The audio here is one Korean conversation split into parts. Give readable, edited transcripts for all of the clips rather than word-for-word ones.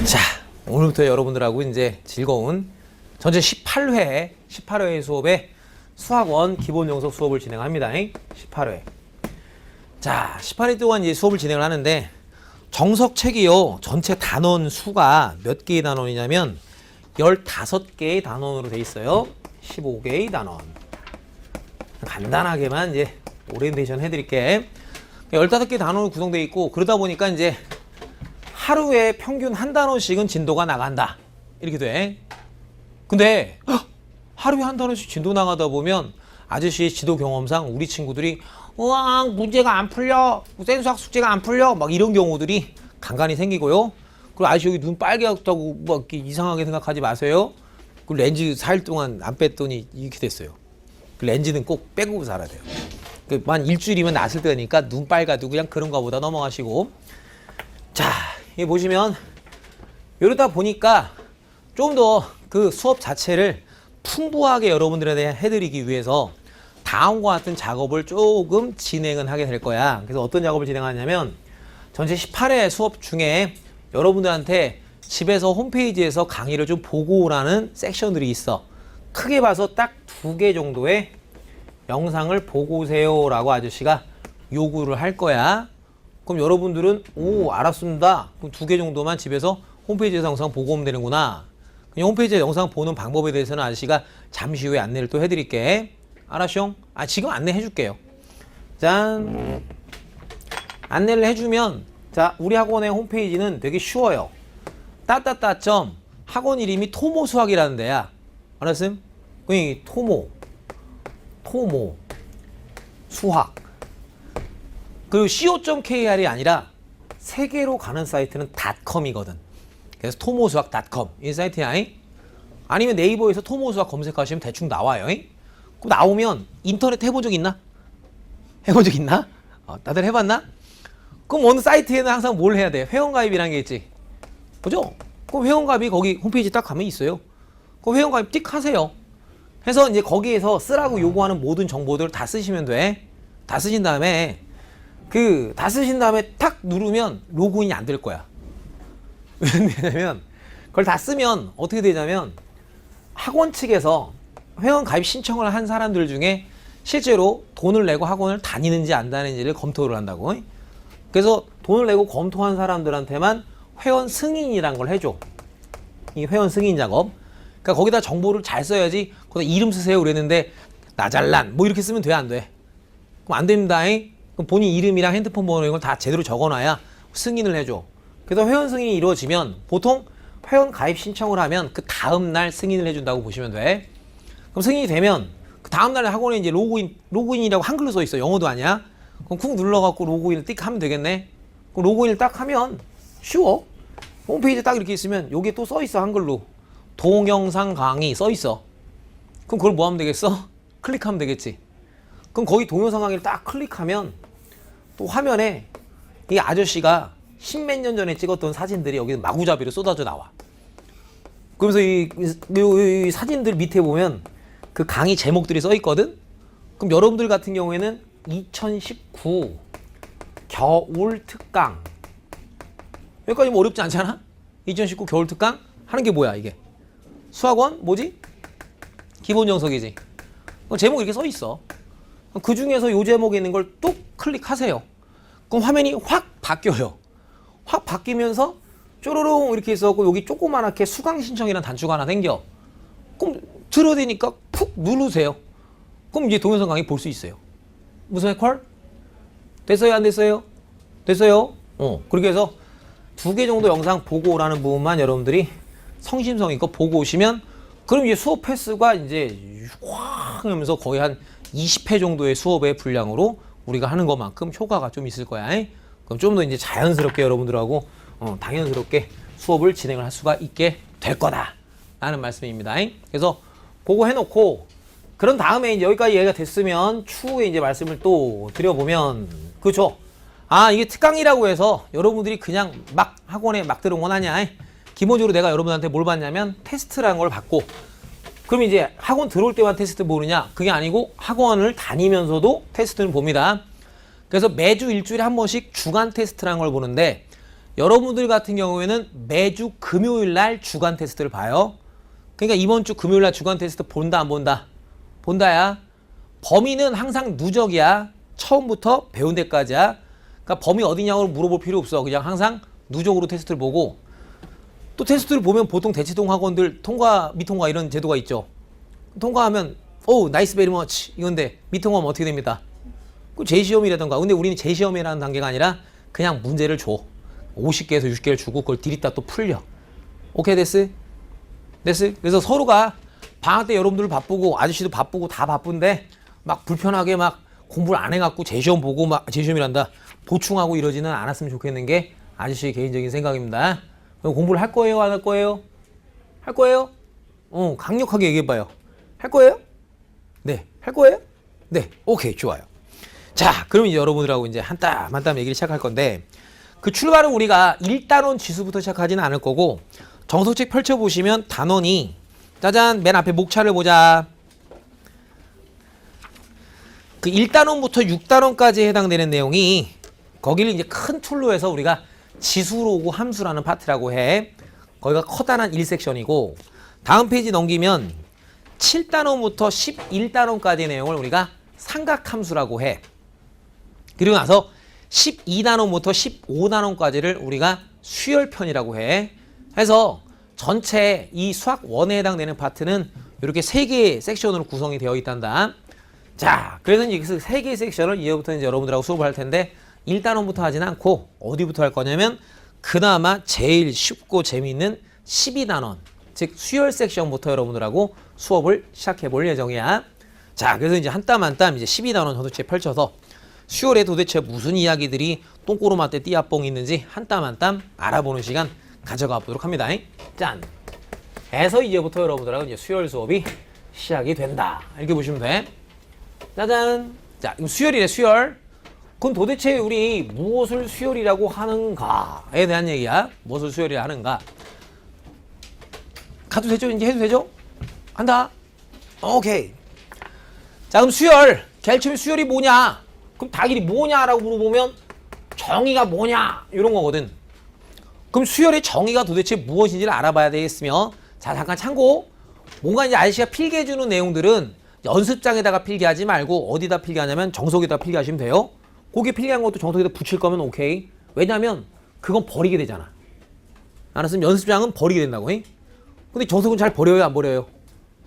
자, 오늘부터 여러분들하고 이제 즐거운 전체 18회 수업에 수학원 기본 영역 수업을 진행합니다. 18회. 자, 18회 동안 이제 수업을 진행을 하는데 정석책이요. 전체 단원 수가 몇 개의 단원이냐면 15개의 단원으로 돼 있어요. 15개의 단원. 간단하게만 이제 오리엔테이션 해드릴게. 15개 단원으로 구성되어 있고 그러다 보니까 이제 하루에 평균 한 단원씩은 진도가 나간다. 이렇게 돼. 근데 하루에 한 단원씩 진도 나가다 보면 아저씨의 지도 경험상 우리 친구들이 우와 문제가 안 풀려. 센수학 숙제가 안 풀려. 막 이런 경우들이 간간히 생기고요. 그리고 아저씨 여기 눈 빨개졌다고 막 이렇게 이상하게 생각하지 마세요. 그 렌즈 4일 동안 안 뺐더니 이렇게 됐어요. 그 렌즈는 꼭 빼고 살아야 돼요. 한 일주일이면 나았을 때니까 눈 빨가도 그냥 그런가 보다 넘어가시고. 자, 여기 보시면 이러다 보니까 좀 더 그 수업 자체를 풍부하게 여러분들에 해드리기 위해서 다음과 같은 작업을 조금 진행은 하게 될 거야. 그래서 어떤 작업을 진행하냐면 전체 18회 수업 중에 여러분들한테 집에서 홈페이지에서 강의를 좀 보고 오라는 섹션들이 있어. 크게 봐서 딱 2개 정도의 영상을 보고 오세요 라고 아저씨가 요구를 할 거야. 그럼 여러분들은 오 알았습니다. 그럼 2개 정도만 집에서 홈페이지에서 영상 보고 오면 되는구나. 홈페이지에 영상 보는 방법에 대해서는 아저씨가 잠시 후에 안내를 또 해드릴게. 알았쇼? 아 지금 안내 해줄게요. 짠. 안내를 해주면 자 우리 학원의 홈페이지는 되게 쉬워요. 따따따 학원 이름이 토모 수학이라는 데야. 알았음? 그 토모 수학. 그리고 co.kr이 아니라 세 개로 가는 사이트는 .com이거든. 그래서 토모수학.com 이 사이트야. 아니면 네이버에서 토모수학 검색하시면 대충 나와요. 그럼 나오면 인터넷 해본 적 있나? 해본 적 있나? 다들 해봤나? 그럼 어느 사이트에는 항상 뭘 해야 돼? 회원가입이라는 게 있지. 그죠? 그럼 회원가입이 거기 홈페이지 딱 가면 있어요. 그럼 회원가입 띡 하세요. 해서 이제 거기에서 쓰라고 요구하는 모든 정보들을 다 쓰시면 돼. 다 쓰신 다음에 탁 누르면 로그인이 안 될 거야. 왜냐면 그걸 다 쓰면 어떻게 되냐면 학원 측에서 회원 가입 신청을 한 사람들 중에 실제로 돈을 내고 학원을 다니는지 안 다니는지를 검토를 한다고. 그래서 돈을 내고 검토한 사람들한테만 회원 승인이란 걸 해줘. 이 회원 승인 작업. 그러니까 거기다 정보를 잘 써야지. 거기다 이름 쓰세요 그랬는데 나잘란 뭐 이렇게 쓰면 돼 안 돼? 그럼 안 됩니다. 그럼 본인 이름이랑 핸드폰 번호 이걸 다 제대로 적어놔야 승인을 해줘. 그래서 회원 승인이 이루어지면 보통 회원 가입 신청을 하면 그 다음날 승인을 해준다고 보시면 돼. 그럼 승인이 되면 그 다음날에 학원에 이제 로그인이라고 한글로 써 있어. 영어도 아니야. 그럼 쿵 눌러갖고 로그인을 띡 하면 되겠네. 그럼 로그인을 딱 하면 쉬워. 홈페이지에 딱 이렇게 있으면 여기에 또 써 있어. 한글로. 동영상 강의 써 있어. 그럼 그걸 뭐 하면 되겠어? 클릭하면 되겠지. 그럼 거기 동영상 강의를 딱 클릭하면 또 화면에 이 아저씨가 십몇 년 전에 찍었던 사진들이 여기 마구잡이로 쏟아져 나와. 그러면서 이 사진들 밑에 보면 그 강의 제목들이 써 있거든? 그럼 여러분들 같은 경우에는 2019 겨울 특강. 여기까지 뭐 어렵지 않잖아? 2019 겨울 특강? 하는 게 뭐야, 이게? 수학원? 뭐지? 기본 정석이지. 제목 이렇게 써 있어. 그 중에서 요 제목에 있는 걸 뚝 클릭하세요. 그럼 화면이 확 바뀌어요. 확 바뀌면서 쪼로롱 이렇게 있어갖고 여기 조그만하게 수강 신청이라는 단추가 하나 생겨. 그럼 들어대니까 푹 누르세요. 그럼 이제 동영상 강의 볼 수 있어요. 무슨 퀄? 됐어요? 안 됐어요? 됐어요? 그렇게 해서 2개 정도 영상 보고 오라는 부분만 여러분들이 성심성의껏 보고 오시면 그럼 이제 수업 횟수가 이제 확 하면서 거의 한 20회 정도의 수업의 분량으로 우리가 하는 것만큼 효과가 좀 있을 거야. 그럼 좀 더 이제 자연스럽게 여러분들하고 당연스럽게 수업을 진행을 할 수가 있게 될 거다 라는 말씀입니다. 그래서 그거 해놓고 그런 다음에 이제 여기까지 얘기가 됐으면 추후에 이제 말씀을 또 드려보면 그렇죠. 아 이게 특강이라고 해서 여러분들이 그냥 막 학원에 막 들어온 건 아니야. 기본적으로 내가 여러분한테 뭘 받냐면 테스트라는 걸 받고 그럼 이제 학원 들어올 때만 테스트 보느냐? 그게 아니고 학원을 다니면서도 테스트는 봅니다. 그래서 매주 일주일에 한 번씩 주간 테스트라는 걸 보는데 여러분들 같은 경우에는 매주 금요일 날 주간 테스트를 봐요. 그러니까 이번 주 금요일 날 주간 테스트 본다 안 본다? 본다야. 범위는 항상 누적이야. 처음부터 배운 데까지야. 그러니까 범위 어디냐고 물어볼 필요 없어. 그냥 항상 누적으로 테스트를 보고, 또 테스트를 보면 보통 대치동 학원들 통과, 미통과 이런 제도가 있죠. 통과하면 오 나이스 베리 머치 이건데 미통과하면 어떻게 됩니다? 그 재시험이라던가. 근데 우리는 재시험이라는 단계가 아니라 그냥 문제를 줘. 50개에서 60개를 주고 그걸 디리다 또 풀려. 오케이 됐어? 됐어? 그래서 서로가 방학 때 여러분들 바쁘고 아저씨도 바쁘고 다 바쁜데 막 불편하게 막 공부를 안 해갖고 재시험 보고 막 재시험이란다 보충하고 이러지는 않았으면 좋겠는 게 아저씨의 개인적인 생각입니다. 그럼 공부를 할 거예요? 안 할 거예요? 할 거예요? 강력하게 얘기해봐요. 할 거예요? 네. 할 거예요? 네. 오케이 좋아요. 자 그럼 이제 여러분들하고 이제 한 땀 한 땀 얘기를 시작할 건데, 그 출발은 우리가 1단원 지수부터 시작하지는 않을 거고, 정석책 펼쳐보시면 단원이 짜잔 맨 앞에 목차를 보자. 그 1단원부터 6단원까지에 해당되는 내용이 거기를 이제 큰 툴로 해서 우리가 지수로 오고 함수라는 파트라고 해. 거기가 커다란 1섹션이고, 다음 페이지 넘기면 7단원부터 11단원까지의 내용을 우리가 삼각함수라고 해. 그리고 나서 12단원부터 15단원까지를 우리가 수열편이라고 해. 해서 전체 이 수학 1에 해당되는 파트는 이렇게 3개의 섹션으로 구성이 되어 있단다. 자, 그래서 이제 그 3개의 섹션을 이제부터 이제 여러분들하고 수업을 할 텐데, 1단원부터 하진 않고 어디부터 할 거냐면 그나마 제일 쉽고 재미있는 12단원, 즉 수열 섹션부터 여러분들하고 수업을 시작해 볼 예정이야. 자, 그래서 이제 한 땀 한 땀 이제 12단원 전도체 펼쳐서 수열에 도대체 무슨 이야기들이 똥꼬로마떼 띠아뽕이 있는지 한 땀 한 땀 알아보는 시간 가져가 보도록 합니다. 짠! 해서 이제부터 여러분들하고 이제 수열 수업이 시작이 된다. 이렇게 보시면 돼. 짜잔! 자, 이거 수열이래, 수열. 그럼 도대체 우리 무엇을 수열이라고 하는가에 대한 얘기야. 무엇을 수열이라 하는가. 가도 되죠? 이제 해도 되죠? 한다. 오케이. 자, 그럼 수열. 제일 처음에 수열이 뭐냐? 그럼 당연히 뭐냐라고 물어보면 정의가 뭐냐? 이런 거거든. 그럼 수열의 정의가 도대체 무엇인지를 알아봐야 되겠으며, 자, 잠깐 참고. 뭔가 이제 아저씨가 필기해주는 내용들은 연습장에다가 필기하지 말고 어디다 필기하냐면 정석에다 필기하시면 돼요. 거기 필기한 것도 정석에다 붙일 거면 오케이. 왜냐면 그건 버리게 되잖아. 알았으면 연습장은 버리게 된다고. 근데 정석은 잘 버려요, 안 버려요?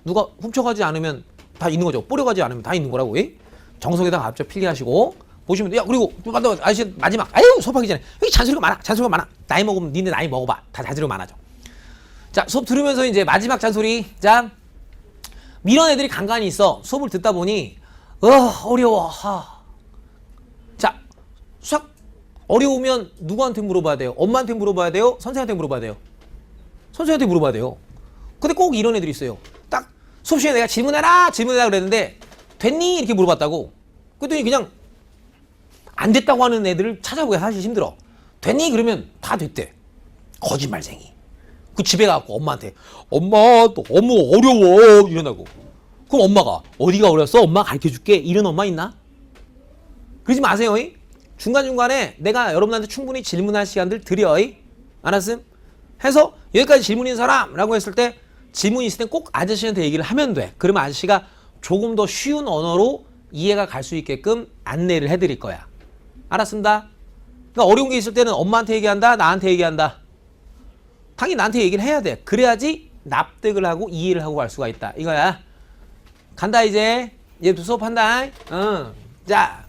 누가 훔쳐가지 않으면 다 있는 거죠. 뿌려가지 않으면 다 있는 거라고. 정석에다가 앞쪽 필기하시고 보시면 돼. 야, 그리고 아저씨 마지막. 아유, 수업하기 전에 여기 잔소리가 많아. 잔소리가 많아. 나이 먹으면 니네 나이 먹어봐. 다 잔소리가 많아져. 자, 수업 들으면서 이제 마지막 잔소리. 자, 이런 애들이 간간히 있어. 수업을 듣다 보니 어려워. 자, 수학 어려우면 누구한테 물어봐야 돼요? 엄마한테 물어봐야 돼요? 선생한테 물어봐야 돼요? 선생한테 물어봐야 돼요. 근데 꼭 이런 애들이 있어요. 딱 수업 시간에 내가 질문해라 그랬는데 됐니? 이렇게 물어봤다고. 그랬더니 그냥 안 됐다고 하는 애들을 찾아보기가 사실 힘들어. 됐니? 그러면 다 됐대. 거짓말쟁이. 그 집에 가고 엄마한테 엄마 너무 어려워 이러나고. 그럼 엄마가 어디가 어렸어? 엄마 가르쳐줄게. 이런 엄마 있나? 그러지 마세요. 중간중간에 내가 여러분한테 충분히 질문할 시간들 드려. 알았음? 해서 여기까지 질문 있는 사람 라고 했을 때 질문 있을 땐 꼭 아저씨한테 얘기를 하면 돼. 그러면 아저씨가 조금 더 쉬운 언어로 이해가 갈 수 있게끔 안내를 해드릴 거야. 알았습니다. 그러니까 어려운 게 있을 때는 엄마한테 얘기한다? 나한테 얘기한다? 당연히 나한테 얘기를 해야 돼. 그래야지 납득을 하고 이해를 하고 갈 수가 있다. 이거야. 간다 이제. 얘도 수업한다. 자,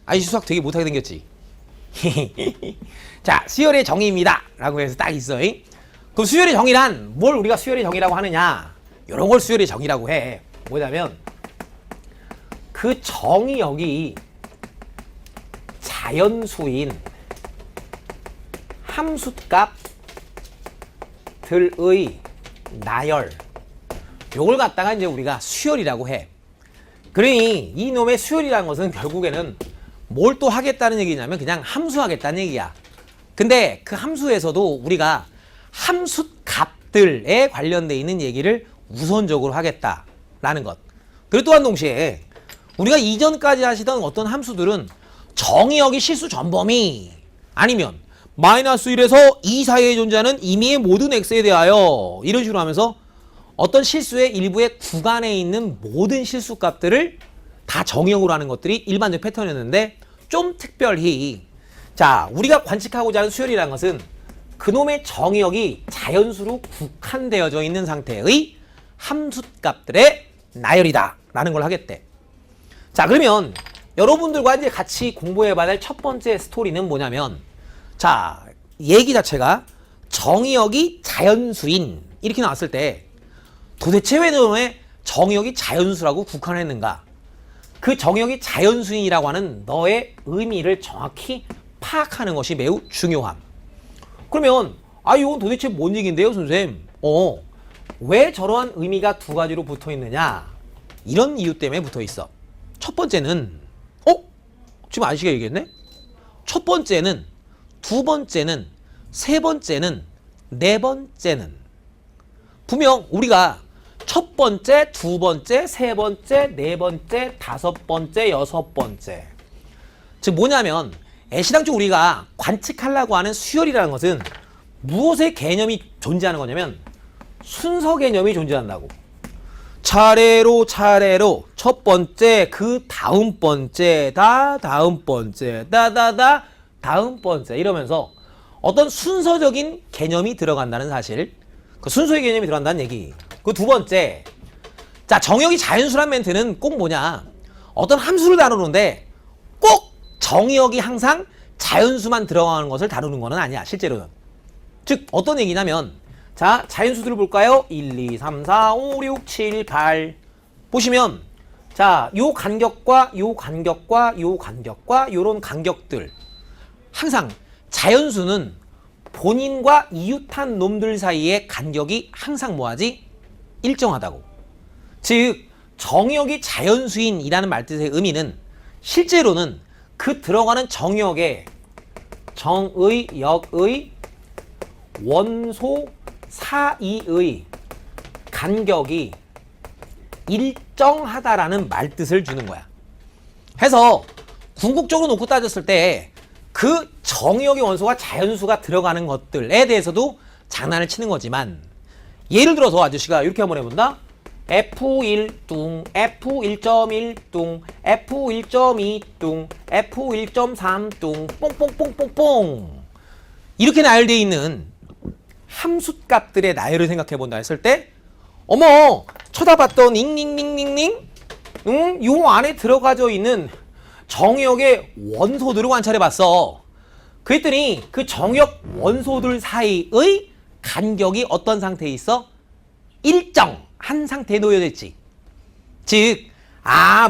아저씨 수학 되게 못하게 생겼지. 자, 수열의 정의입니다 라고 해서 딱 있어. 그럼 수열의 정의란 뭘 우리가 수열의 정의라고 하느냐, 이런 걸 수열의 정의라고 해. 뭐냐면 그 정의역이 자연수인 함수값들의 나열, 요걸 갖다가 이제 우리가 수열이라고 해. 그러니 이놈의 수열이라는 것은 결국에는 뭘 또 하겠다는 얘기냐면 그냥 함수하겠다는 얘기야. 근데 그 함수에서도 우리가 함수값들에 관련돼 있는 얘기를 우선적으로 하겠다라는 것. 그리고 또한 동시에 우리가 이전까지 하시던 어떤 함수들은 정의역이 실수 전범위 아니면 마이너스 1에서 2 사이에 존재하는 임의의 모든 x에 대하여 이런 식으로 하면서 어떤 실수의 일부의 구간에 있는 모든 실수값들을 다 정의역으로 하는 것들이 일반적 패턴이었는데 좀 특별히 자 우리가 관측하고자 하는 수열이라는 것은 그놈의 정의역이 자연수로 국한되어져 있는 상태의 함수값들의 나열이다 라는 걸 하겠대. 자 그러면 여러분들과 이제 같이 공부해봐야 될 첫 번째 스토리는 뭐냐면 자 얘기 자체가 정의역이 자연수인 이렇게 나왔을 때 도대체 왜 너의 정의역이 자연수라고 국한했는가? 그 정의역이 자연수인이라고 하는 너의 의미를 정확히 파악하는 것이 매우 중요함. 그러면 이건 도대체 뭔 얘기인데요 선생님? 왜 저러한 의미가 두 가지로 붙어 있느냐? 이런 이유 때문에 붙어 있어. 첫 번째는 지금 아저씨가 얘기했네? 첫 번째는, 두 번째는, 세 번째는, 네 번째는 분명 우리가 첫 번째, 두 번째, 세 번째, 네 번째, 다섯 번째, 여섯 번째 즉 뭐냐면 애시당초 우리가 관측하려고 하는 수열이라는 것은 무엇의 개념이 존재하는 거냐면 순서 개념이 존재한다고. 차례로 첫 번째 그 다음 번째 다음 번째 다음 번째 이러면서 어떤 순서적인 개념이 들어간다는 사실, 그 순서의 개념이 들어간다는 얘기. 그 두 번째, 자 정의역이 자연수란 멘트는 꼭 뭐냐, 어떤 함수를 다루는데 꼭 정의역이 항상 자연수만 들어가는 것을 다루는 것은 아니야 실제로는. 즉 어떤 얘기냐면 자 자연수들을 볼까요? 1, 2, 3, 4, 5, 6, 7, 8 보시면 자 요 간격과 요 간격과 요 간격과 요런 간격들 항상 자연수는 본인과 이웃한 놈들 사이의 간격이 항상 뭐하지? 일정하다고. 즉 정의역이 자연수인이라는 말뜻의 의미는 실제로는 그 들어가는 정의역의 정의역의 원소 사이의 간격이 일정하다라는 말뜻을 주는 거야. 해서 궁극적으로 놓고 따졌을 때 그 정의역의 원소가 자연수가 들어가는 것들에 대해서도 장난을 치는 거지만 예를 들어서 아저씨가 이렇게 한번 해본다. F1뚱, F1.1뚱, F1.2뚱, F1.3뚱, 뽕뽕뽕뽕뽕 이렇게 나열되어 있는 함수값들의 나열을 생각해본다 했을 때 어머 쳐다봤던 닝닝닝닝닝 요 안에 들어가져 있는 정의역의 원소들을 관찰해봤어. 그랬더니 그 정의역 원소들 사이의 간격이 어떤 상태에 있어? 일정한 상태에 놓여졌지. 즉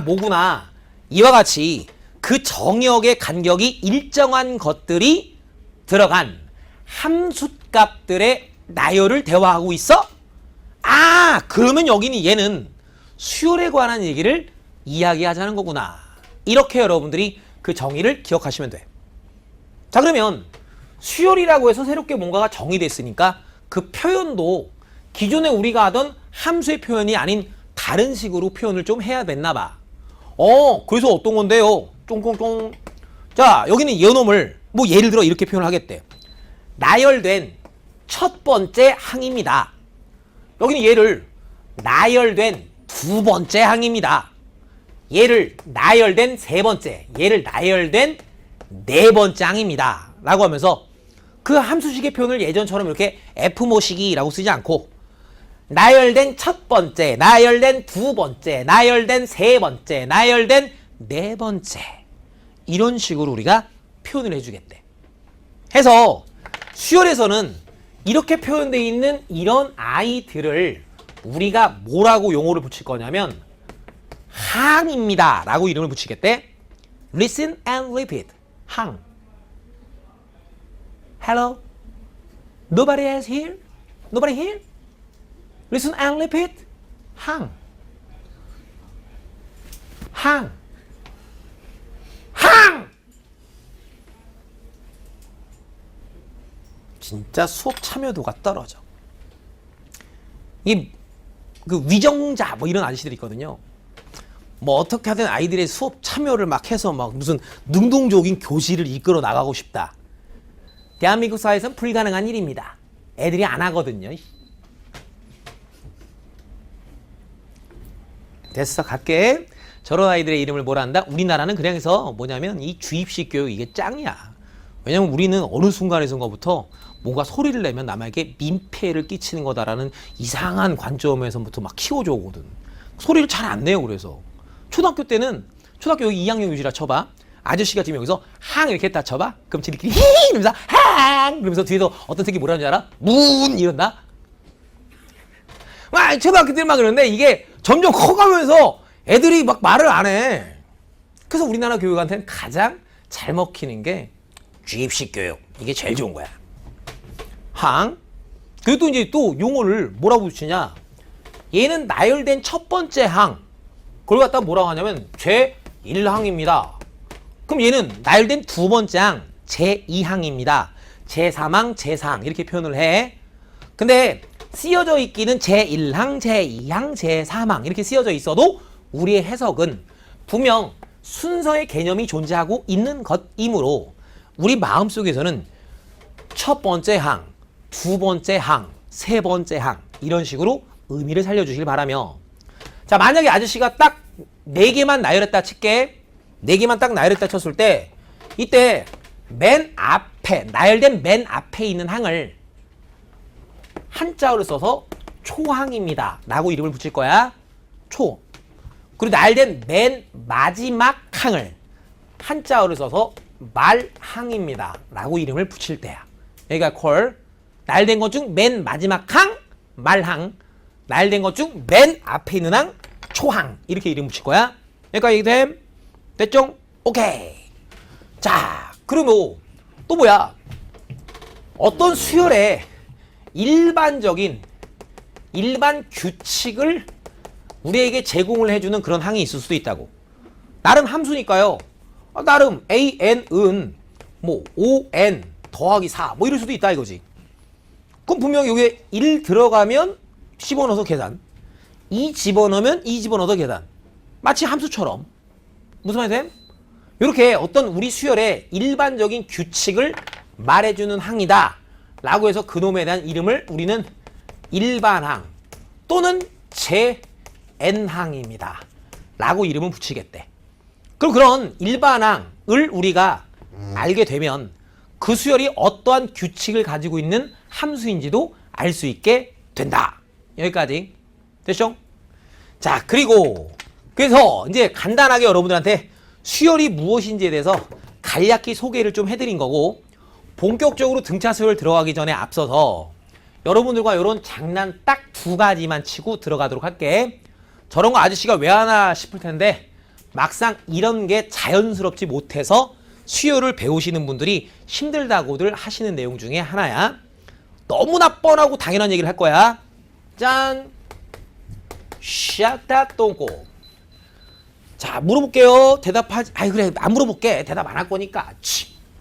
뭐구나 이와 같이 그 정의역의 간격이 일정한 것들이 들어간 함수값들의 나열을 대화하고 있어? 그러면 여기는 얘는 수열에 관한 얘기를 이야기하자는 거구나. 이렇게 여러분들이 그 정의를 기억하시면 돼. 자 그러면 수열이라고 해서 새롭게 뭔가가 정의됐으니까 그 표현도 기존에 우리가 하던 함수의 표현이 아닌 다른 식으로 표현을 좀 해야 됐나 봐. 그래서 어떤 건데요? 쫑쫑쫑. 자 여기는 이놈을 뭐 예를 들어 이렇게 표현하겠대. 나열된 첫 번째 항입니다. 여기는 얘를 나열된 두 번째 항입니다. 얘를 나열된 세 번째, 얘를 나열된 네 번째 항입니다. 라고 하면서 그 함수식의 표현을 예전처럼 이렇게 F모식이라고 쓰지 않고 나열된 첫 번째, 나열된 두 번째, 나열된 세 번째, 나열된 네 번째 이런 식으로 우리가 표현을 해주겠대. 해서 수열에서는 이렇게 표현되어 있는 이런 아이들을 우리가 뭐라고 용어를 붙일 거냐면 항입니다 라고 이름을 붙이겠대. Listen and repeat. 항. Hello? Nobody else here? Nobody here? Listen and repeat. 항. 항. 항! 진짜 수업 참여도가 떨어져. 이 그 위정자 뭐 이런 아저씨들 있거든요. 뭐 어떻게 하든 아이들의 수업 참여를 막 해서 막 무슨 능동적인 교실을 이끌어 나가고 싶다. 대한민국 사회에서는 불가능한 일입니다. 애들이 안 하거든요. 됐어, 갈게. 저런 아이들의 이름을 뭐라 한다? 우리나라는 그냥 해서 뭐냐면 이 주입식 교육 이게 짱이야. 왜냐면 우리는 어느 순간에서부터 뭔가 소리를 내면 남에게 민폐를 끼치는 거다라는 이상한 관점에서부터 막 키워줘 오거든. 소리를 잘 안 내요. 그래서 초등학교 때는 초등학교 여기 2학년 교실이라 쳐봐. 아저씨가 지금 여기서 항 이렇게 딱 쳐봐. 그럼 지들끼리 히 이러면서 항 그러면서 뒤에서 어떤 새끼 뭐라는 줄 알아? 문 이런다. 막 초등학교 때만 그러는데 이게 점점 커가면서 애들이 막 말을 안 해. 그래서 우리나라 교육한테는 가장 잘 먹히는 게 주입식 교육. 이게 제일 좋은 거야. 항. 그래도 이제 또 용어를 뭐라고 붙이냐. 얘는 나열된 첫 번째 항. 그걸 갖다 뭐라고 하냐면 제1항입니다. 그럼 얘는 나열된 두 번째 항 제2항입니다. 제3항, 제4항 이렇게 표현을 해. 근데 쓰여져 있기는 제1항, 제2항, 제3항 이렇게 쓰여져 있어도 우리의 해석은 분명 순서의 개념이 존재하고 있는 것이므로 우리 마음속에서는 첫 번째 항, 두 번째 항, 세 번째 항 이런 식으로 의미를 살려주시길 바라며 자 만약에 아저씨가 딱 4개만 나열했다 칠게 4개만 딱 나열했다 쳤을 때 이때 맨 앞에 나열된 맨 앞에 있는 항을 한자어를 써서 초항입니다 라고 이름을 붙일 거야. 초. 그리고 나열된 맨 마지막 항을 한자어를 써서 말항입니다 라고 이름을 붙일 때야. 여기가 콜. 나열된 것 중 맨 마지막 항 말항, 나열된 것 중 맨 앞에 있는 항 초항 이렇게 이름 붙일 거야. 여기까지 얘기됨? 됐죠? 오케이. 자 그러면 또 뭐야 어떤 수열의 일반 규칙을 우리에게 제공을 해주는 그런 항이 있을 수도 있다고. 나름 함수니까요. 나름 AN은 뭐 5N 더하기 4 뭐 이럴 수도 있다 이거지. 그럼 분명히 여기에 1 들어가면 집어넣어서 계산 2 집어넣으면 2 집어넣어서 계산 마치 함수처럼 무슨 말이 돼? 이렇게 어떤 우리 수열의 일반적인 규칙을 말해주는 항이다 라고 해서 그놈에 대한 이름을 우리는 일반항 또는 제-n항입니다 라고 이름을 붙이겠대. 그럼 그런 일반항을 우리가 알게 되면 그 수열이 어떠한 규칙을 가지고 있는 함수인지도 알 수 있게 된다. 여기까지 됐죠? 자 그리고 그래서 이제 간단하게 여러분들한테 수열이 무엇인지에 대해서 간략히 소개를 좀 해드린 거고 본격적으로 등차 수열 들어가기 전에 앞서서 여러분들과 이런 장난 딱 2가지만 치고 들어가도록 할게. 저런 거 아저씨가 왜 하나 싶을 텐데 막상 이런 게 자연스럽지 못해서 수열을 배우시는 분들이 힘들다고들 하시는 내용 중에 하나야. 너무나 뻔하고 당연한 얘기를 할 거야. 짠! 샤다 똥꼬. 자 물어볼게요. 대답하지. 아이 그래 안 물어볼게. 대답 안 할 거니까.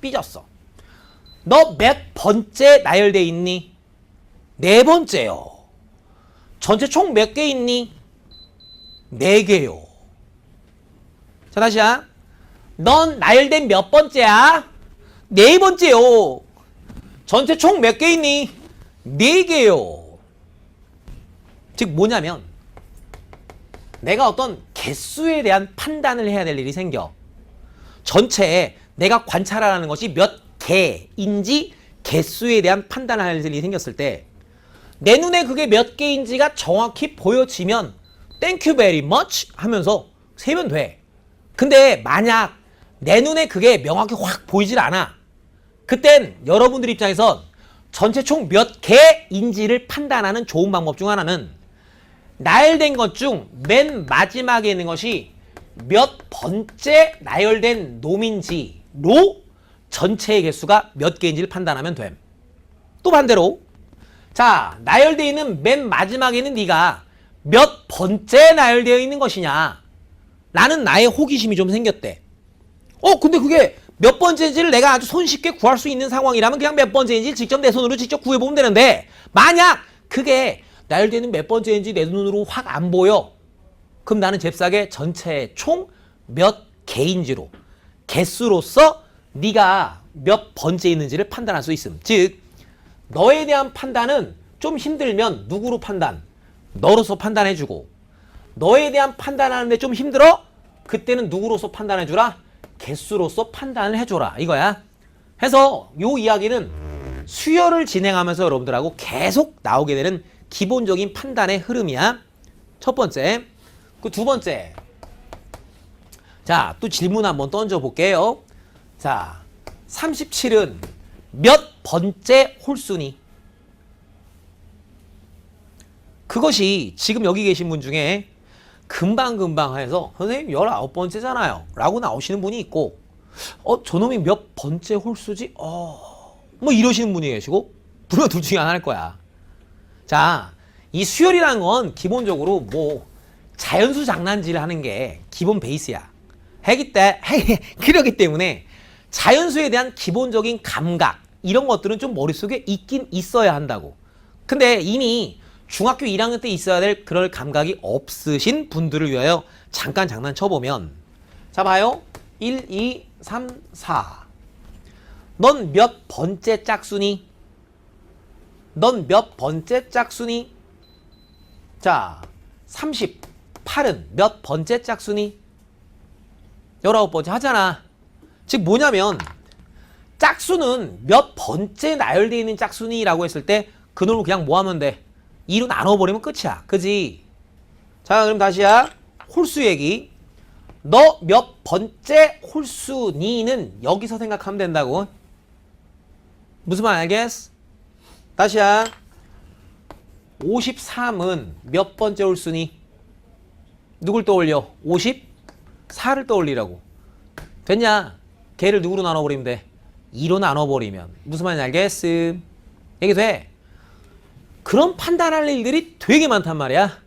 삐졌어. 너 몇 번째 나열돼 있니? 4번째요. 전체 총 몇 개 있니? 4개요. 자 다시야. 넌 나열된 몇 번째야? 4번째요. 전체 총 몇 개 있니? 4개요. 즉 뭐냐면 내가 어떤 개수에 대한 판단을 해야 될 일이 생겨. 전체에 내가 관찰하라는 것이 몇 개인지 개수에 대한 판단을 할 일이 생겼을 때 내 눈에 그게 몇 개인지가 정확히 보여지면 Thank you very much 하면서 세면 돼. 근데 만약 내 눈에 그게 명확히 확 보이질 않아. 그땐 여러분들 입장에선 전체 총 몇 개인지를 판단하는 좋은 방법 중 하나는 나열된 것 중 맨 마지막에 있는 것이 몇 번째 나열된 놈인지로 전체의 개수가 몇 개인지를 판단하면 됨. 또 반대로 자 나열되어 있는 맨 마지막에 있는 네가 몇 번째 나열되어 있는 것이냐 라는 나의 호기심이 좀 생겼대. 근데 그게 몇 번째인지를 내가 아주 손쉽게 구할 수 있는 상황이라면 그냥 몇 번째인지 직접 내 손으로 직접 구해보면 되는데 만약 그게 나열되는 몇 번째인지 내 눈으로 확 안 보여. 그럼 나는 잽싸게 전체의 총 몇 개인지로 개수로서 네가 몇 번째 있는지를 판단할 수 있음. 즉 너에 대한 판단은 좀 힘들면 누구로 판단? 너로서 판단해주고, 너에 대한 판단하는데 좀 힘들어? 그때는 누구로서 판단해주라? 개수로서 판단을 해줘라 이거야. 해서 요 이야기는 수열을 진행하면서 여러분들하고 계속 나오게 되는 기본적인 판단의 흐름이야. 첫 번째. 그 두 번째. 자, 또 질문 한번 던져볼게요. 자, 37은 몇 번째 홀수니? 그것이 지금 여기 계신 분 중에 금방금방 해서 선생님 19번째잖아요 라고 나오시는 분이 있고, 저놈이 몇 번째 홀수지? 뭐 이러시는 분이 계시고, 물론 둘 중에 하나일 거야. 자, 이 수열이라는 건 기본적으로 뭐 자연수 장난질을 하는 게 기본 베이스야. 그러기 때문에 자연수에 대한 기본적인 감각 이런 것들은 좀 머릿속에 있긴 있어야 한다고. 근데 이미 중학교 1학년 때 있어야 될 그럴 감각이 없으신 분들을 위하여 잠깐 장난쳐보면, 자 봐요. 1, 2, 3, 4. 넌 몇 번째 짝수니? 넌 몇 번째 짝수니? 자, 38은 몇 번째 짝수니? 19번째 하잖아. 즉 뭐냐면 짝수는 몇 번째 나열되어 있는 짝수니? 라고 했을 때 그놈을 그냥 뭐 하면 돼? 2로 나눠버리면 끝이야. 그지? 자, 그럼 다시야. 홀수 얘기. 너 몇 번째 홀수니는 여기서 생각하면 된다고. 무슨 말 알겠어? 다시야. 53은 몇 번째 홀수니? 누굴 떠올려? 54를 떠올리라고. 됐냐? 걔를 누구로 나눠버리면 돼? 2로 나눠버리면. 무슨 말인지 알겠음? 얘기 돼? 그런 판단할 일들이 되게 많단 말이야.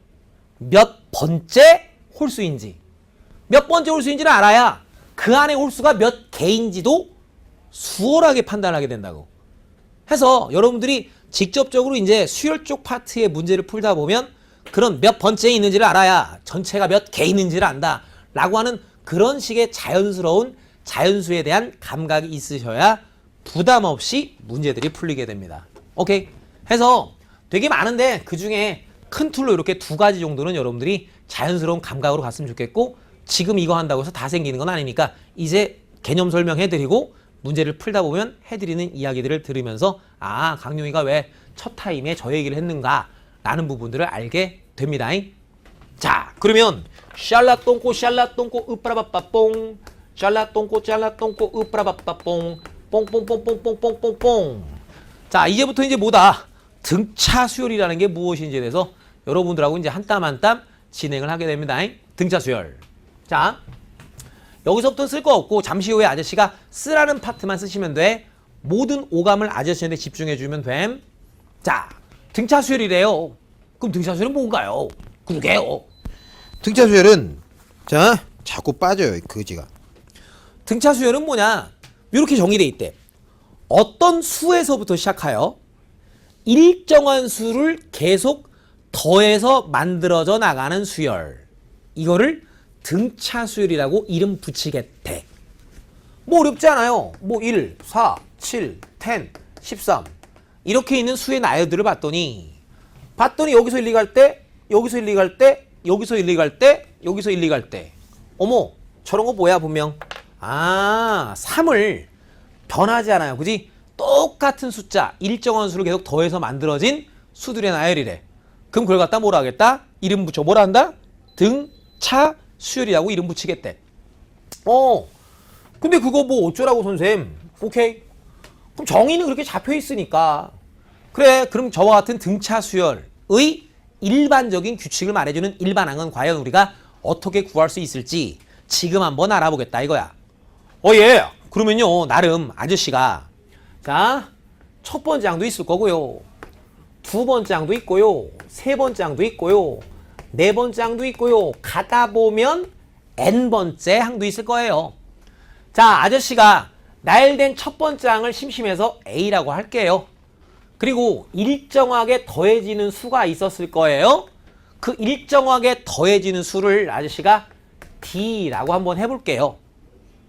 몇 번째 홀수인지. 몇 번째 홀수인지를 알아야 그 안에 홀수가 몇 개인지도 수월하게 판단하게 된다고. 해서 여러분들이 직접적으로 이제 수열 쪽 파트의 문제를 풀다 보면 그런 몇 번째에 있는지를 알아야 전체가 몇 개 있는지를 안다 라고 하는 그런 식의 자연스러운 자연수에 대한 감각이 있으셔야 부담 없이 문제들이 풀리게 됩니다. 오케이? 해서 되게 많은데 그 중에 큰 툴로 이렇게 두 가지 정도는 여러분들이 자연스러운 감각으로 갔으면 좋겠고, 지금 이거 한다고 해서 다 생기는 건 아니니까 이제 개념 설명해드리고 문제를 풀다 보면 해드리는 이야기들을 들으면서 아, 강용이가 왜 첫 타임에 저 얘기를 했는가 라는 부분들을 알게 됩니다. 자, 그러면 샬라똥꼬 샬라똥꼬 으빠라바빠뽕 샬라똥꼬 샬라똥꼬 으빠라바빠뽕 뽕뽕뽕뽕뽕뽕뽕뽕. 자, 이제부터 이제 뭐다? 등차 수열이라는 게 무엇인지에 대해서 여러분들하고 이제 한 땀 한 땀 진행을 하게 됩니다. 등차 수열. 자, 여기서부터 쓸 거 없고 잠시 후에 아저씨가 쓰라는 파트만 쓰시면 돼. 모든 오감을 아저씨한테 집중해 주면 됨. 자, 등차 수열이래요. 그럼 등차 수열은 뭔가요? 그러게요. 등차 수열은 자 자꾸 빠져요 거지가. 등차 수열은 뭐냐? 이렇게 정의돼 있대. 어떤 수에서부터 시작하여 일정한 수를 계속 더해서 만들어져 나가는 수열. 이거를 등차 수열이라고 이름 붙이겠대. 뭐 어렵지 않아요. 뭐 1, 4, 7, 10, 13 이렇게 있는 수의 나열들을 봤더니 여기서 1, 2 갈 때, 여기서 1, 2 갈 때, 여기서 1, 2 갈 때, 여기서 1, 2 갈 때. 어머, 저런 거 뭐야 분명. 아, 3을 변하지 않아요. 그지? 똑같은 숫자, 일정한 수를 계속 더해서 만들어진 수들의 나열이래. 그럼 그걸 갖다 뭐라 하겠다? 이름 붙여 뭐라 한다? 등차 수열이라고 이름 붙이겠대. 근데 그거 뭐 어쩌라고 선생님. 오케이. 그럼 정의는 그렇게 잡혀 있으니까. 그래, 그럼 저와 같은 등차 수열의 일반적인 규칙을 말해주는 일반항은 과연 우리가 어떻게 구할 수 있을지 지금 한번 알아보겠다 이거야. 예. 그러면요, 나름 아저씨가 자, 첫 번째 항도 있을 거고요. 두 번째 항도 있고요. 세 번째 항도 있고요. 네 번째 항도 있고요. 가다 보면 n번째 항도 있을 거예요. 자, 아저씨가 나열된 첫 번째 항을 심심해서 A라고 할게요. 그리고 일정하게 더해지는 수가 있었을 거예요. 그 일정하게 더해지는 수를 아저씨가 D라고 한번 해볼게요.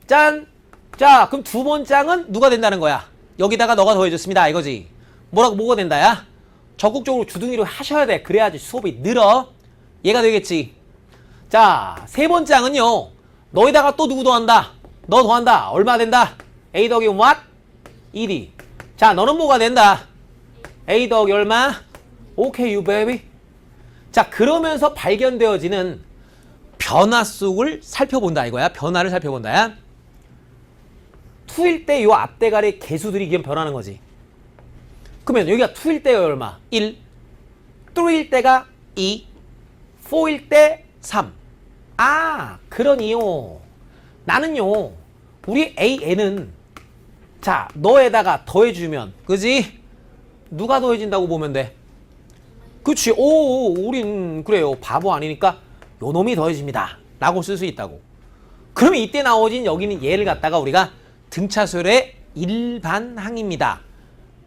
짠! 자, 그럼 두 번째 항은 누가 된다는 거야? 여기다가 너가 더해줬습니다. 이거지. 뭐가 된다야? 적극적으로 주둥이로 하셔야 돼. 그래야지 수업이 늘어. 얘가 되겠지. 자, 세 번째 항은요. 너에다가 또 누구 더한다? 너 더한다. 얼마 된다? A 더하기 what? 1이. 자, 너는 뭐가 된다? A 더하기 얼마? 오케이, you baby. 자, 그러면서 발견되어지는 변화 속을 살펴본다 이거야. 변화를 살펴본다야. 2일 때 요 앞대가리 개수들이 그냥 변하는 거지. 그러면 여기가 2일 때가 얼마? 1. 3일 때가 2. 4일 때 3. 아, 그러니요. 나는요. 우리 AN은 자, 너에다가 더해주면 그지? 누가 더해진다고 보면 돼? 그치. 오, 우린 그래요. 바보 아니니까 요 놈이 더해집니다. 라고 쓸 수 있다고. 그러면 이때 나오진 여기는 얘를 갖다가 우리가 등차수열의 일반항입니다.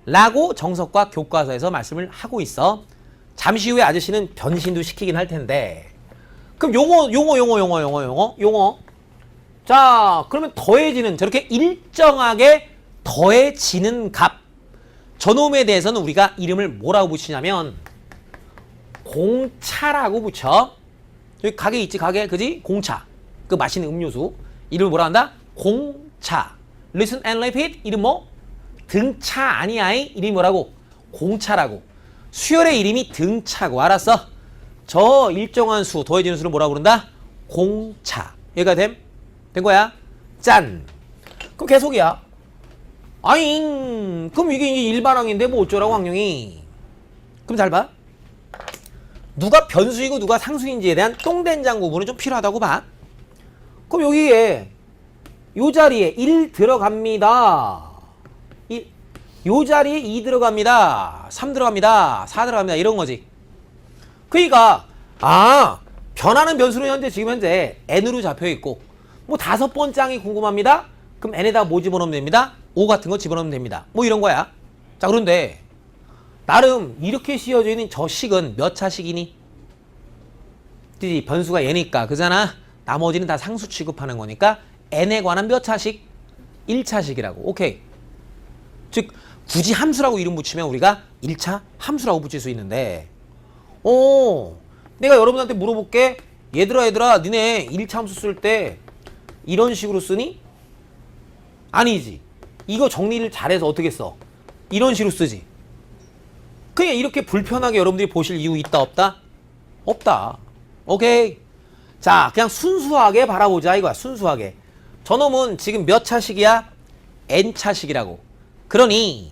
라고 정석과 교과서에서 말씀을 하고 있어. 잠시 후에 아저씨는 변신도 시키긴 할 텐데. 그럼 용어. 자, 그러면 더해지는 저렇게 일정하게 더해지는 값. 저놈에 대해서는 우리가 이름을 뭐라고 붙이냐면 공차라고 붙여. 여기 가게 있지, 가게. 그지? 공차. 그 마시는 음료수. 이름을 뭐라 한다? 공차. Listen and repeat. 이름 뭐? 등차 아니야. 이름이 뭐라고? 공차라고. 수열의 이름이 등차고. 알았어? 저 일정한 수, 더해지는 수를 뭐라고 부른다? 공차. 얘가 된 거야? 짠. 그럼 계속이야. 아잉. 그럼 이게 일반항인데 뭐 어쩌라고 항령이. 그럼 잘 봐. 누가 변수이고 누가 상수인지에 대한 똥된장 구분은 좀 필요하다고 봐. 그럼 여기에 요 자리에 1 들어갑니다. 요 자리에 2 들어갑니다. 3 들어갑니다. 4 들어갑니다. 이런 거지. 그러니까 변하는 변수는 지금 현재 n으로 잡혀 있고 뭐 5번째 항이 궁금합니다. 그럼 n에다가 뭐 집어넣으면 됩니다? 5 같은 거 집어넣으면 됩니다. 뭐 이런 거야. 자, 그런데 나름 이렇게 씌워져 있는 저 식은 몇 차식이니? 그지? 변수가 얘니까 그잖아. 나머지는 다 상수 취급하는 거니까 n에 관한 몇 차식? 1차식이라고. 오케이. 즉 굳이 함수라고 이름 붙이면 우리가 1차 함수라고 붙일 수 있는데 내가 여러분한테 물어볼게. 얘들아 니네 1차 함수 쓸 때 이런 식으로 쓰니? 아니지. 이거 정리를 잘해서 어떻게 써? 이런 식으로 쓰지. 그냥 이렇게 불편하게 여러분들이 보실 이유 있다 없다? 없다. 오케이. 자, 그냥 순수하게 바라보자 이거야. 순수하게. 저놈은 지금 몇 차식이야? n차식이라고. 그러니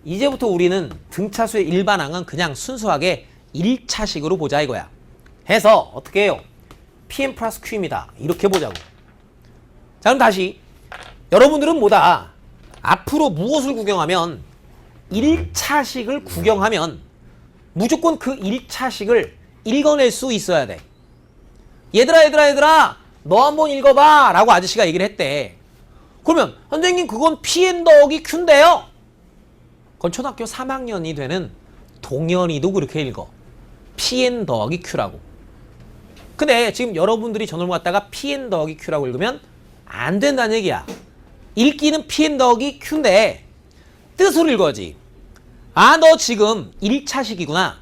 이제부터 우리는 등차수의 일반항은 그냥 순수하게 1차식으로 보자 이거야. 해서 어떻게 해요? PM 플러스 Q입니다. 이렇게 보자고. 자, 그럼 다시 여러분들은 뭐다? 앞으로 무엇을 구경하면 1차식을 구경하면 무조건 그 1차식을 읽어낼 수 있어야 돼. 얘들아 너 한번 읽어봐 라고 아저씨가 얘기를 했대. 그러면 선생님 그건 PN 더하기 Q인데요. 그건 초등학교 3학년이 되는 동현이도 그렇게 읽어. PN 더하기 Q라고. 근데 지금 여러분들이 저놈을 갖다가 PN 더하기 Q라고 읽으면 안 된다는 얘기야. 읽기는 PN 더하기 Q인데 뜻으로 읽어야지. 너 지금 1차식이구나.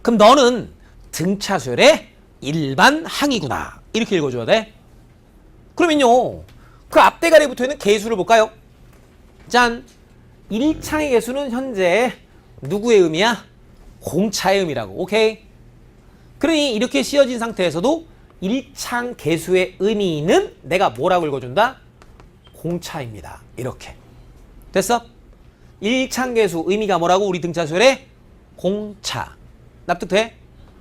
그럼 너는 등차수열의 일반항이구나. 이렇게 읽어줘야 돼. 그러면요. 그 앞대가리에 붙어있는 개수를 볼까요? 짠. 1창의 개수는 현재 누구의 의미야? 공차의 의미라고. 오케이? 그러니 이렇게 씌어진 상태에서도 1창 개수의 의미는 내가 뭐라고 읽어준다? 공차입니다. 이렇게. 됐어? 1창 개수 의미가 뭐라고? 우리 등차수열의 공차. 납득돼?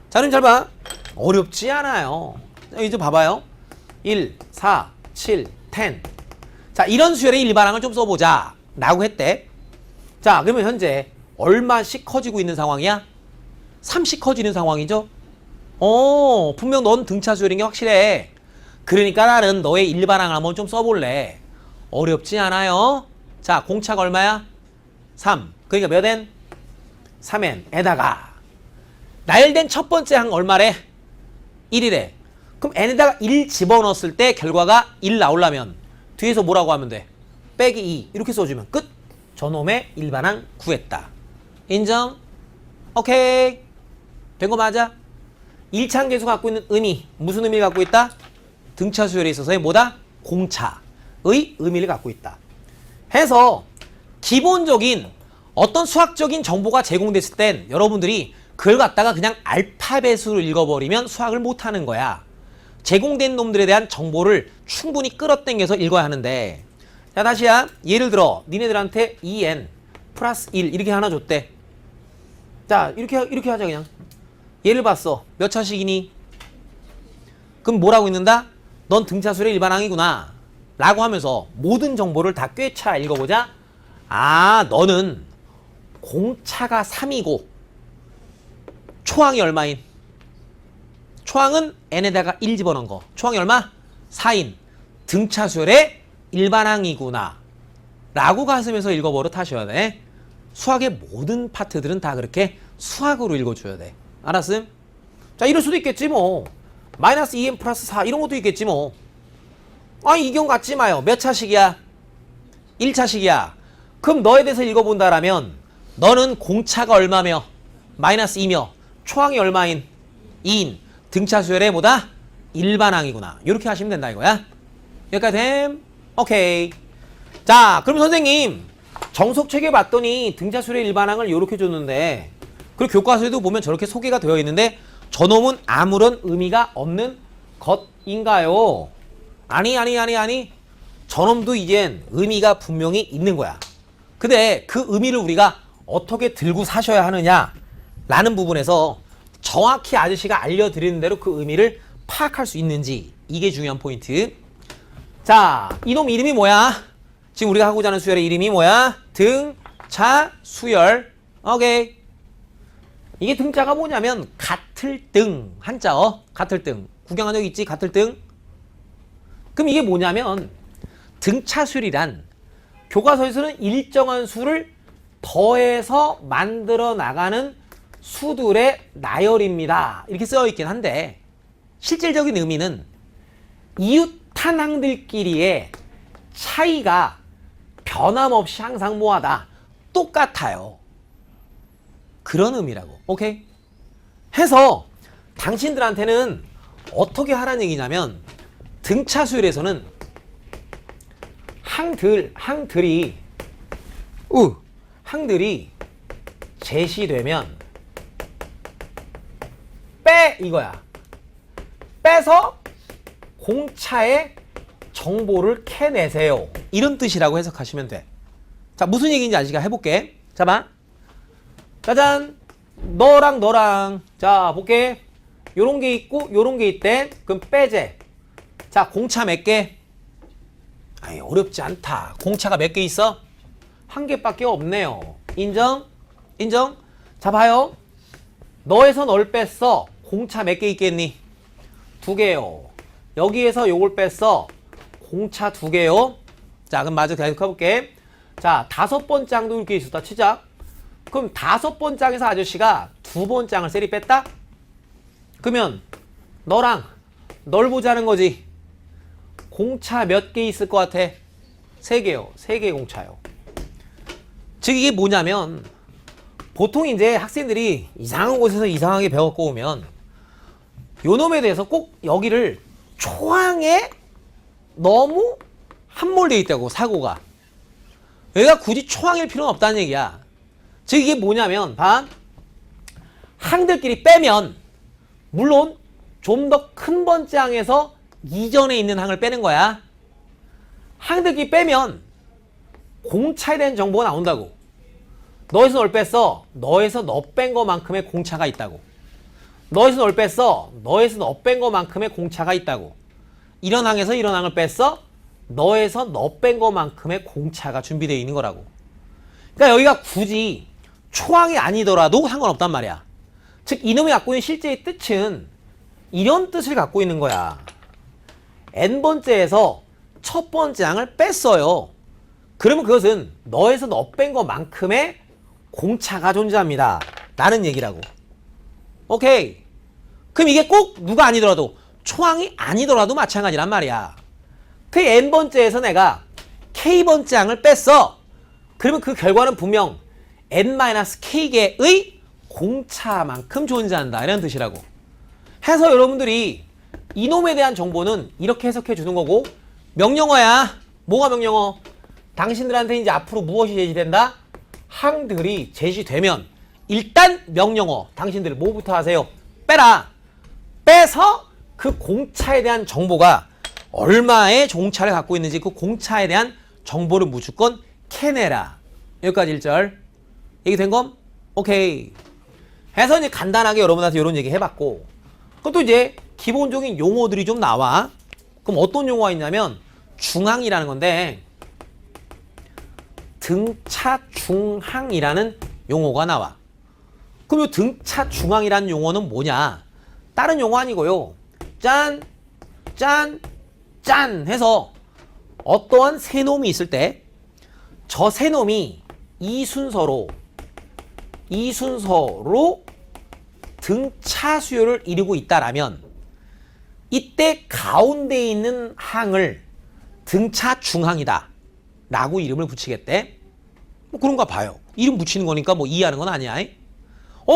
자, 그럼 잘 봐. 어렵지 않아요. 이제 봐봐요. 1, 4, 7, 10. 자, 이런 수열의 일반항을 좀 써보자. 라고 했대. 자, 그러면 현재 얼마씩 커지고 있는 상황이야? 3씩 커지는 상황이죠? 분명 넌 등차 수열인 게 확실해. 그러니까 나는 너의 일반항을 한번 좀 써볼래. 어렵지 않아요? 자, 공차가 얼마야? 3. 그러니까 몇 n? 3n에다가 나열된 첫 번째 항 얼마래? 1이래. 그럼 n에다가 1 집어넣었을 때 결과가 1 나오려면 뒤에서 뭐라고 하면 돼? 빼기 2 이렇게 써주면 끝. 저놈의 일반항 구했다. 인정? 오케이. 된 거 맞아? 1차 함계수가 갖고 있는 의미, 무슨 의미를 갖고 있다? 등차 수열에 있어서의 뭐다? 공차의 의미를 갖고 있다. 해서 기본적인 어떤 수학적인 정보가 제공됐을 땐 여러분들이 그걸 갖다가 그냥 알파벳으로 읽어버리면 수학을 못하는 거야. 제공된 놈들에 대한 정보를 충분히 끌어당겨서 읽어야 하는데, 자 다시야. 예를 들어 니네들한테 2n 플러스 1 이렇게 하나 줬대. 자 이렇게 하자. 그냥 얘를 봤어. 몇 차식이니? 그럼 뭐라고 읽는다? 넌 등차수열의 일반항이구나 라고 하면서 모든 정보를 다 꿰차 읽어보자. 아, 너는 공차가 3이고 초항이 얼마인? 초항은 n에다가 1 집어넣은 거. 초항이 얼마? 4인 등차수열의 일반항이구나 라고 가슴에서 읽어버릇 하셔야 돼. 수학의 모든 파트들은 다 그렇게 수학으로 읽어줘야 돼. 알았음? 자, 이럴 수도 있겠지 뭐. 마이너스 2n 플러스 4 이런 것도 있겠지 뭐. 아니 이 경우 갖지 마요. 몇 차식이야? 1차식이야. 그럼 너에 대해서 읽어본다라면 너는 공차가 얼마며 마이너스 2며 초항이 얼마인? 2인 등차수열의 뭐다? 일반항이구나. 이렇게 하시면 된다 이거야. 여기까지 됨? 오케이. 자, 그럼 선생님 정석책에 봤더니 등차수열의 일반항을 이렇게 줬는데, 그리고 교과서에도 보면 저렇게 소개가 되어 있는데 저놈은 아무런 의미가 없는 것인가요? 아니. 저놈도 이젠 의미가 분명히 있는 거야. 근데 그 의미를 우리가 어떻게 들고 사셔야 하느냐 라는 부분에서 정확히 아저씨가 알려드리는 대로 그 의미를 파악할 수 있는지, 이게 중요한 포인트. 자, 이놈 이름이 뭐야? 지금 우리가 하고자 하는 수열의 이름이 뭐야? 등차수열. 오케이. 이게 등자가 뭐냐면 같을 등, 한자어. 같을 등. 구경한 적 있지? 같을 등. 그럼 이게 뭐냐면 등차수열이란 교과서에서는 일정한 수를 더해서 만들어 나가는 수들의 나열입니다. 이렇게 써 있긴 한데 실질적인 의미는 이웃 탄항들끼리의 차이가 변함없이 항상 뭐하다? 똑같아요. 그런 의미라고. 오케이? 해서 당신들한테는 어떻게 하라는 얘기냐면, 등차수열에서는 항들이 제시되면 빼 이거야. 빼서 공차의 정보를 캐내세요. 이런 뜻이라고 해석하시면 돼. 자, 무슨 얘기인지 아시가 해볼게. 자, 봐. 짜잔. 너랑 자 볼게. 요런 게 있고 요런 게 있대. 그럼 빼재. 자, 공차 몇 개? 아이, 어렵지 않다. 공차가 몇 개 있어? 한 개밖에 없네요. 인정? 자, 봐요. 너에서 널 뺐어. 공차 몇 개 있겠니? 2개요. 여기에서 요걸 뺐어. 공차 2개요. 자, 그럼 마저 계속 해볼게. 자, 5번 장도 이렇게 있었다 치자. 그럼 5번 장에서 아저씨가 2번 장을 세리 뺐다? 그러면 너랑 널 보자는 거지. 공차 몇 개 있을 것 같아? 3개요. 3개의 공차요. 즉 이게 뭐냐면, 보통 이제 학생들이 이상한 곳에서 이상하게 배웠고 오면 요 놈에 대해서 꼭 여기를 초항에 너무 함몰되어 있다고, 사고가. 여기가 굳이 초항일 필요는 없다는 얘기야. 즉 이게 뭐냐면, 봐. 항들끼리 빼면 물론 좀 더 큰 번장에서 이전에 있는 항을 빼는 거야. 항들끼리 빼면 공차에 대한 정보가 나온다고. 너에서 널 뺐어. 너에서 너 뺀 거만큼의 공차가 있다고. 너에서 널 뺐어. 너에서 너 뺀 거만큼의 공차가 있다고. 이런 항에서 이런 항을 뺐어. 너에서 너 뺀 거만큼의 공차가 준비되어 있는 거라고. 그러니까 여기가 굳이 초항이 아니더라도 상관없단 말이야. 즉 이놈이 갖고 있는 실제의 뜻은 이런 뜻을 갖고 있는 거야. n번째에서 첫 번째 항을 뺐어요. 그러면 그것은 너에서 너 뺀 것만큼의 공차가 존재합니다 라는 얘기라고. 오케이. 그럼 이게 꼭 누가 아니더라도, 초항이 아니더라도 마찬가지란 말이야. 그 n번째에서 내가 k번째 항을 뺐어. 그러면 그 결과는 분명 n-k개의 공차만큼 존재한다. 이런 뜻이라고. 해서 여러분들이 이놈에 대한 정보는 이렇게 해석해 주는 거고, 명령어야. 뭐가 명령어? 당신들한테 이제 앞으로 무엇이 제시된다? 항들이 제시되면 일단 명령어. 당신들 뭐부터 하세요? 빼라. 빼서 그 공차에 대한 정보가 얼마의 종차를 갖고 있는지 그 공차에 대한 정보를 무조건 캐내라. 여기까지 1절. 얘기된 건? 오케이. 해서 이제 간단하게 여러분한테 이런 얘기 해봤고, 그것도 이제 기본적인 용어들이 좀 나와. 그럼 어떤 용어가 있냐면 중항이라는 건데, 등차 중항이라는 용어가 나와. 그럼 이 등차 중항이라는 용어는 뭐냐? 다른 용어 아니고요. 짠, 짠, 짠 해서 어떠한 세 놈이 있을 때 저 세 놈이 이 순서로 등차 수열을 이루고 있다라면 이때 가운데 있는 항을 등차 중항이다 라고 이름을 붙이겠대. 뭐 그런가 봐요. 이름 붙이는 거니까 뭐 이해하는 건 아니야.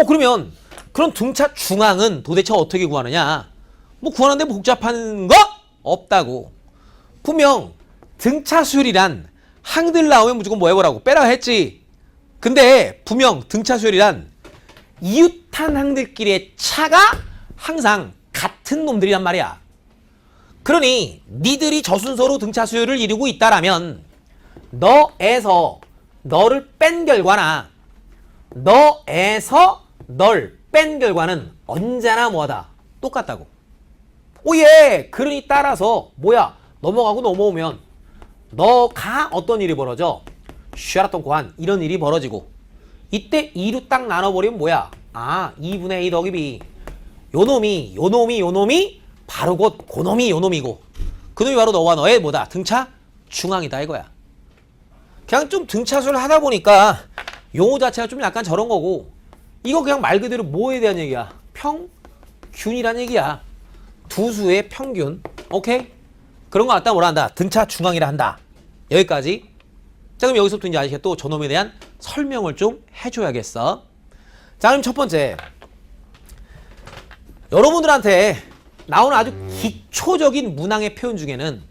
그러면 그런 등차 중항은 도대체 어떻게 구하느냐? 뭐 구하는데 복잡한 거 없다고. 분명 등차 수열이란 항들 나오면 무조건 뭐 해보라고? 빼라 했지. 근데 분명 등차 수열이란 이웃한 항들끼리의 차가 항상 같은 놈들이란 말이야. 그러니 니들이 저 순서로 등차 수열을 이루고 있다라면 너에서 너를 뺀 결과나 너에서 널 뺀 결과는 언제나 뭐하다? 똑같다고. 오예! 그러니 따라서 뭐야? 넘어가고 넘어오면 너가 어떤 일이 벌어져? 쉐라톤 고한 이런 일이 벌어지고, 이때 2로 딱 나눠버리면 뭐야? 2분의 2 더하기 b. 요놈이 바로 곧 고놈이 요놈이고, 그놈이 바로 너와 너의 뭐다? 등차 중항이다 이거야. 그냥 좀 등차수를 하다 보니까 용어 자체가 좀 약간 저런 거고, 이거 그냥 말 그대로 뭐에 대한 얘기야? 평균이란 얘기야. 두 수의 평균. 오케이? 그런 거 갖다 뭐라 한다? 등차 중항이라 한다. 여기까지. 자, 그럼 여기서부터 이제 아시겠죠? 저놈에 대한 설명을 좀 해줘야겠어. 자, 그럼 첫 번째. 여러분들한테 나오는 아주 기초적인 문항의 표현 중에는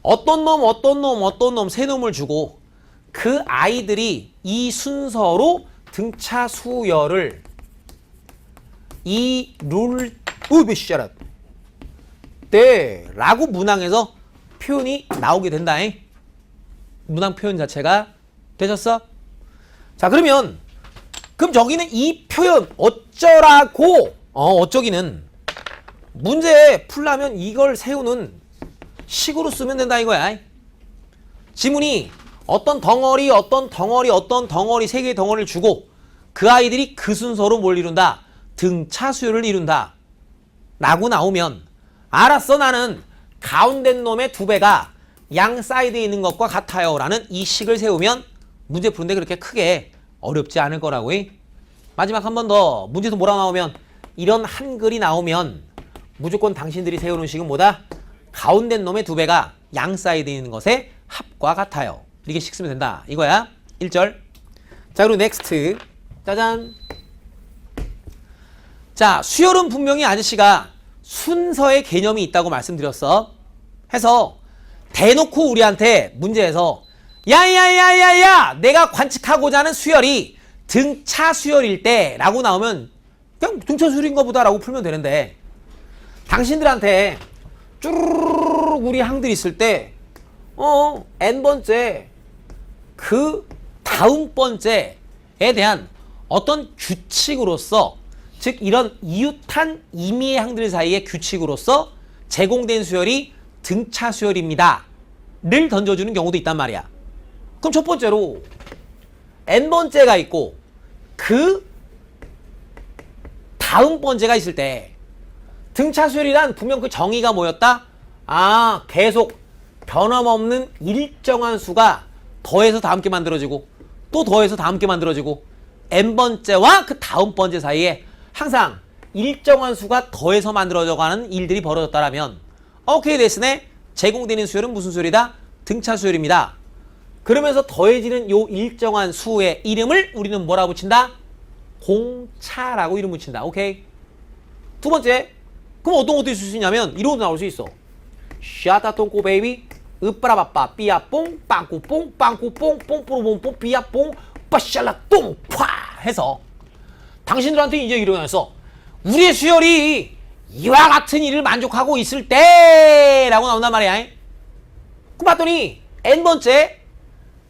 어떤 놈 세 놈을 주고 그 아이들이 이 순서로 등차 수열을 이룰 때 라고 문항에서 표현이 나오게 된다. 문항 표현 자체가 되셨어? 자, 그럼 저기는 이 표현 어쩌라고 어쩌기는 문제 풀려면 이걸 세우는 식으로 쓰면 된다 이거야. 지문이 어떤 덩어리 세 개의 덩어리를 주고 그 아이들이 그 순서로 뭘 이룬다? 등차 수열을 이룬다 라고 나오면 알았어, 나는 가운데 놈의 2배가 양 사이드에 있는 것과 같아요 라는 이 식을 세우면 문제 푸는데 그렇게 크게 어렵지 않을 거라고. 마지막 한 번 더. 문제에서 뭐라 나오면 이런 한글이 나오면 무조건 당신들이 세우는 식은 뭐다? 가운데 놈의 2배가 양 사이드에 있는 것의 합과 같아요. 이렇게 식 쓰면 된다 이거야. 1절. 자, 그리고 넥스트. 짜잔. 자, 수열은 분명히 아저씨가 순서의 개념이 있다고 말씀드렸어. 해서 대놓고 우리한테 문제에서 야야야야야 내가 관측하고자 하는 수열이 등차 수열일 때 라고 나오면 그냥 등차 수열인가 보다 라고 풀면 되는데, 당신들한테 쭈르르르 우리 항들이 있을 때 n번째 그 다음 번째에 대한 어떤 규칙으로서, 즉 이런 이웃한 임의의 항들 사이의 규칙으로서 제공된 수열이 등차 수열입니다 를 던져주는 경우도 있단 말이야. 그럼 첫 번째로 n번째가 있고 그 다음 번째가 있을 때 등차 수열이란 분명 그 정의가 뭐였다? 계속 변함없는 일정한 수가 더해서 다 함께 만들어지고 또 더해서 다 함께 만들어지고 n번째와 그 다음 번째 사이에 항상 일정한 수가 더해서 만들어져가는 일들이 벌어졌다라면 오케이 데스네 제공되는 수열은 무슨 수열이다? 등차 수열입니다. 그러면서 더해지는 요 일정한 수의 이름을 우리는 뭐라고 붙인다? 공차라고 이름 붙인다. 오케이? 두 번째, 그럼 어떤 것도 있을 수 있냐면 이런 것도 나올 수 있어. 샤타똥꼬 베이비 으빠라바빠 삐아뽕 빵꾸뽕 빵꾸뽕 뽕뽀로뽕뽕 삐아뽕 빠샬라 똥파 해서 당신들한테 이제 일어나서 우리의 수열이 이와 같은 일을 만족하고 있을 때 라고 나온단 말이야. 그럼 봤더니 n번째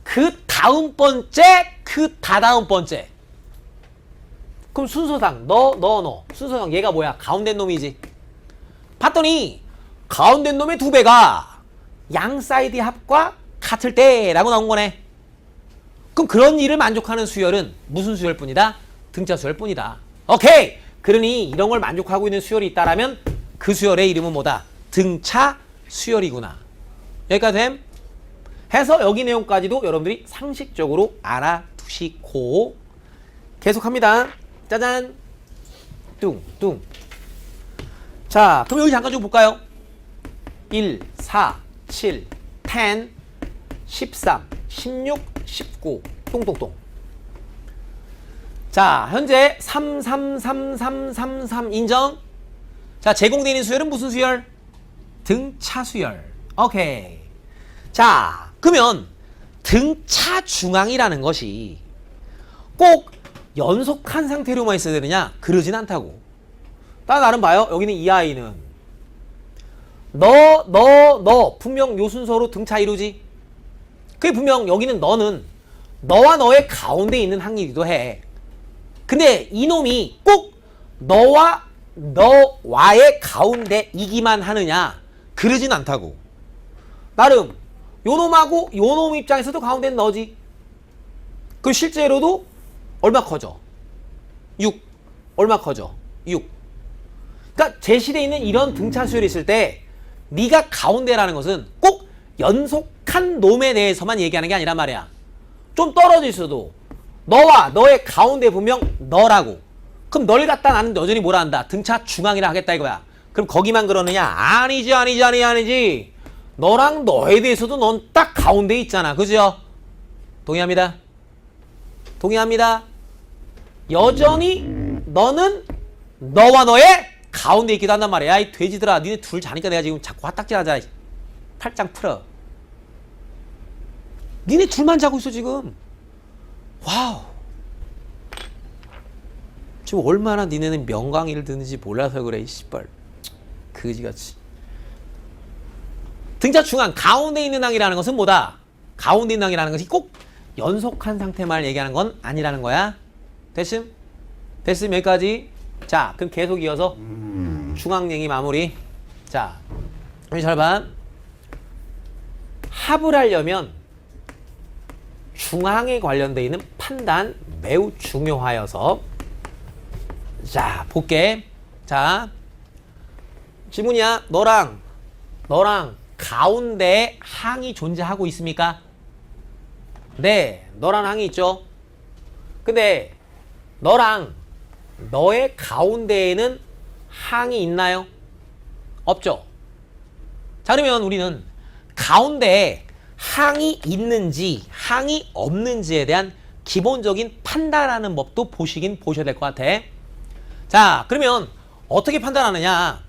그 다음 번째 그 다다음 번째 그럼 순서상 너 순서상 얘가 뭐야? 가운데 놈이지. 봤더니 가운데 놈의 두 배가 양 사이드의 합과 같을 때 라고 나온 거네. 그럼 그런 일을 만족하는 수열은 무슨 수열뿐이다? 등차 수열뿐이다. 오케이. 그러니 이런 걸 만족하고 있는 수열이 있다라면 그 수열의 이름은 뭐다? 등차 수열이구나. 여기까지 됨? 해서 여기 내용까지도 여러분들이 상식적으로 알아두시고 계속합니다. 짜잔. 뚱뚱. 자, 그럼 여기 잠깐 좀 볼까요? 1, 4, 7, 10, 13, 16, 19, 똥똥똥. 자, 현재 3, 3, 3, 3, 3, 3 인정. 자, 제공되는 수열은 무슨 수열? 등차 수열. 오케이. 자, 그러면 등차 중앙이라는 것이 꼭 연속한 상태로만 있어야 되느냐? 그러진 않다고. 나름 봐요. 여기는 이 아이는 너 분명 요 순서로 등차 이루지. 그게 분명 여기는 너는 너와 너의 가운데 있는 항이기도 해. 근데 이놈이 꼭 너와의 가운데이기만 하느냐? 그러진 않다고. 나름 요 놈하고 요 놈 입장에서도 가운데는 너지. 그 실제로도 얼마 커져? 6. 얼마 커져? 6. 그러니까 제시되어 있는 이런 등차 수열이 있을 때 네가 가운데라는 것은 꼭 연속한 놈에 대해서만 얘기하는 게 아니란 말이야. 좀 떨어져 있어도 너와 너의 가운데 분명 너라고. 그럼 널 갖다 나는 여전히 뭐라 한다? 등차 중앙이라 하겠다 이거야. 그럼 거기만 그러느냐? 아니지. 너랑 너에 대해서도 넌 딱 가운데 있잖아. 그죠? 동의합니다. 여전히 너는 너와 너의 가운데 있기도 한단 말이야. 야, 이 돼지들아, 니네 둘 자니까 내가 지금 자꾸 화딱질 하잖아. 팔짱 풀어. 니네 둘만 자고 있어 지금. 와우. 지금 얼마나 니네는 명강의를 듣는지 몰라서 그래. 이 씨발 그지같이. 등차 중앙 가운데 있는 항이라는 것은 뭐다? 가운데 있는 항이라는 것이 꼭 연속한 상태만 얘기하는 건 아니라는 거야. 됐음? 여기까지. 자, 그럼 계속 이어서 중앙행이 마무리. 자, 여기 잘 봐. 합을 하려면 중앙에 관련되어 있는 판단 매우 중요하여서 자, 볼게. 자, 질문이야. 너랑 가운데 항이 존재하고 있습니까? 네, 너랑 항이 있죠. 근데 너랑 너의 가운데에는 항이 있나요? 없죠. 자, 그러면 우리는 가운데에 항이 있는지 항이 없는지에 대한 기본적인 판단하는 법도 보셔야 될 것 같아. 자, 그러면 어떻게 판단하느냐?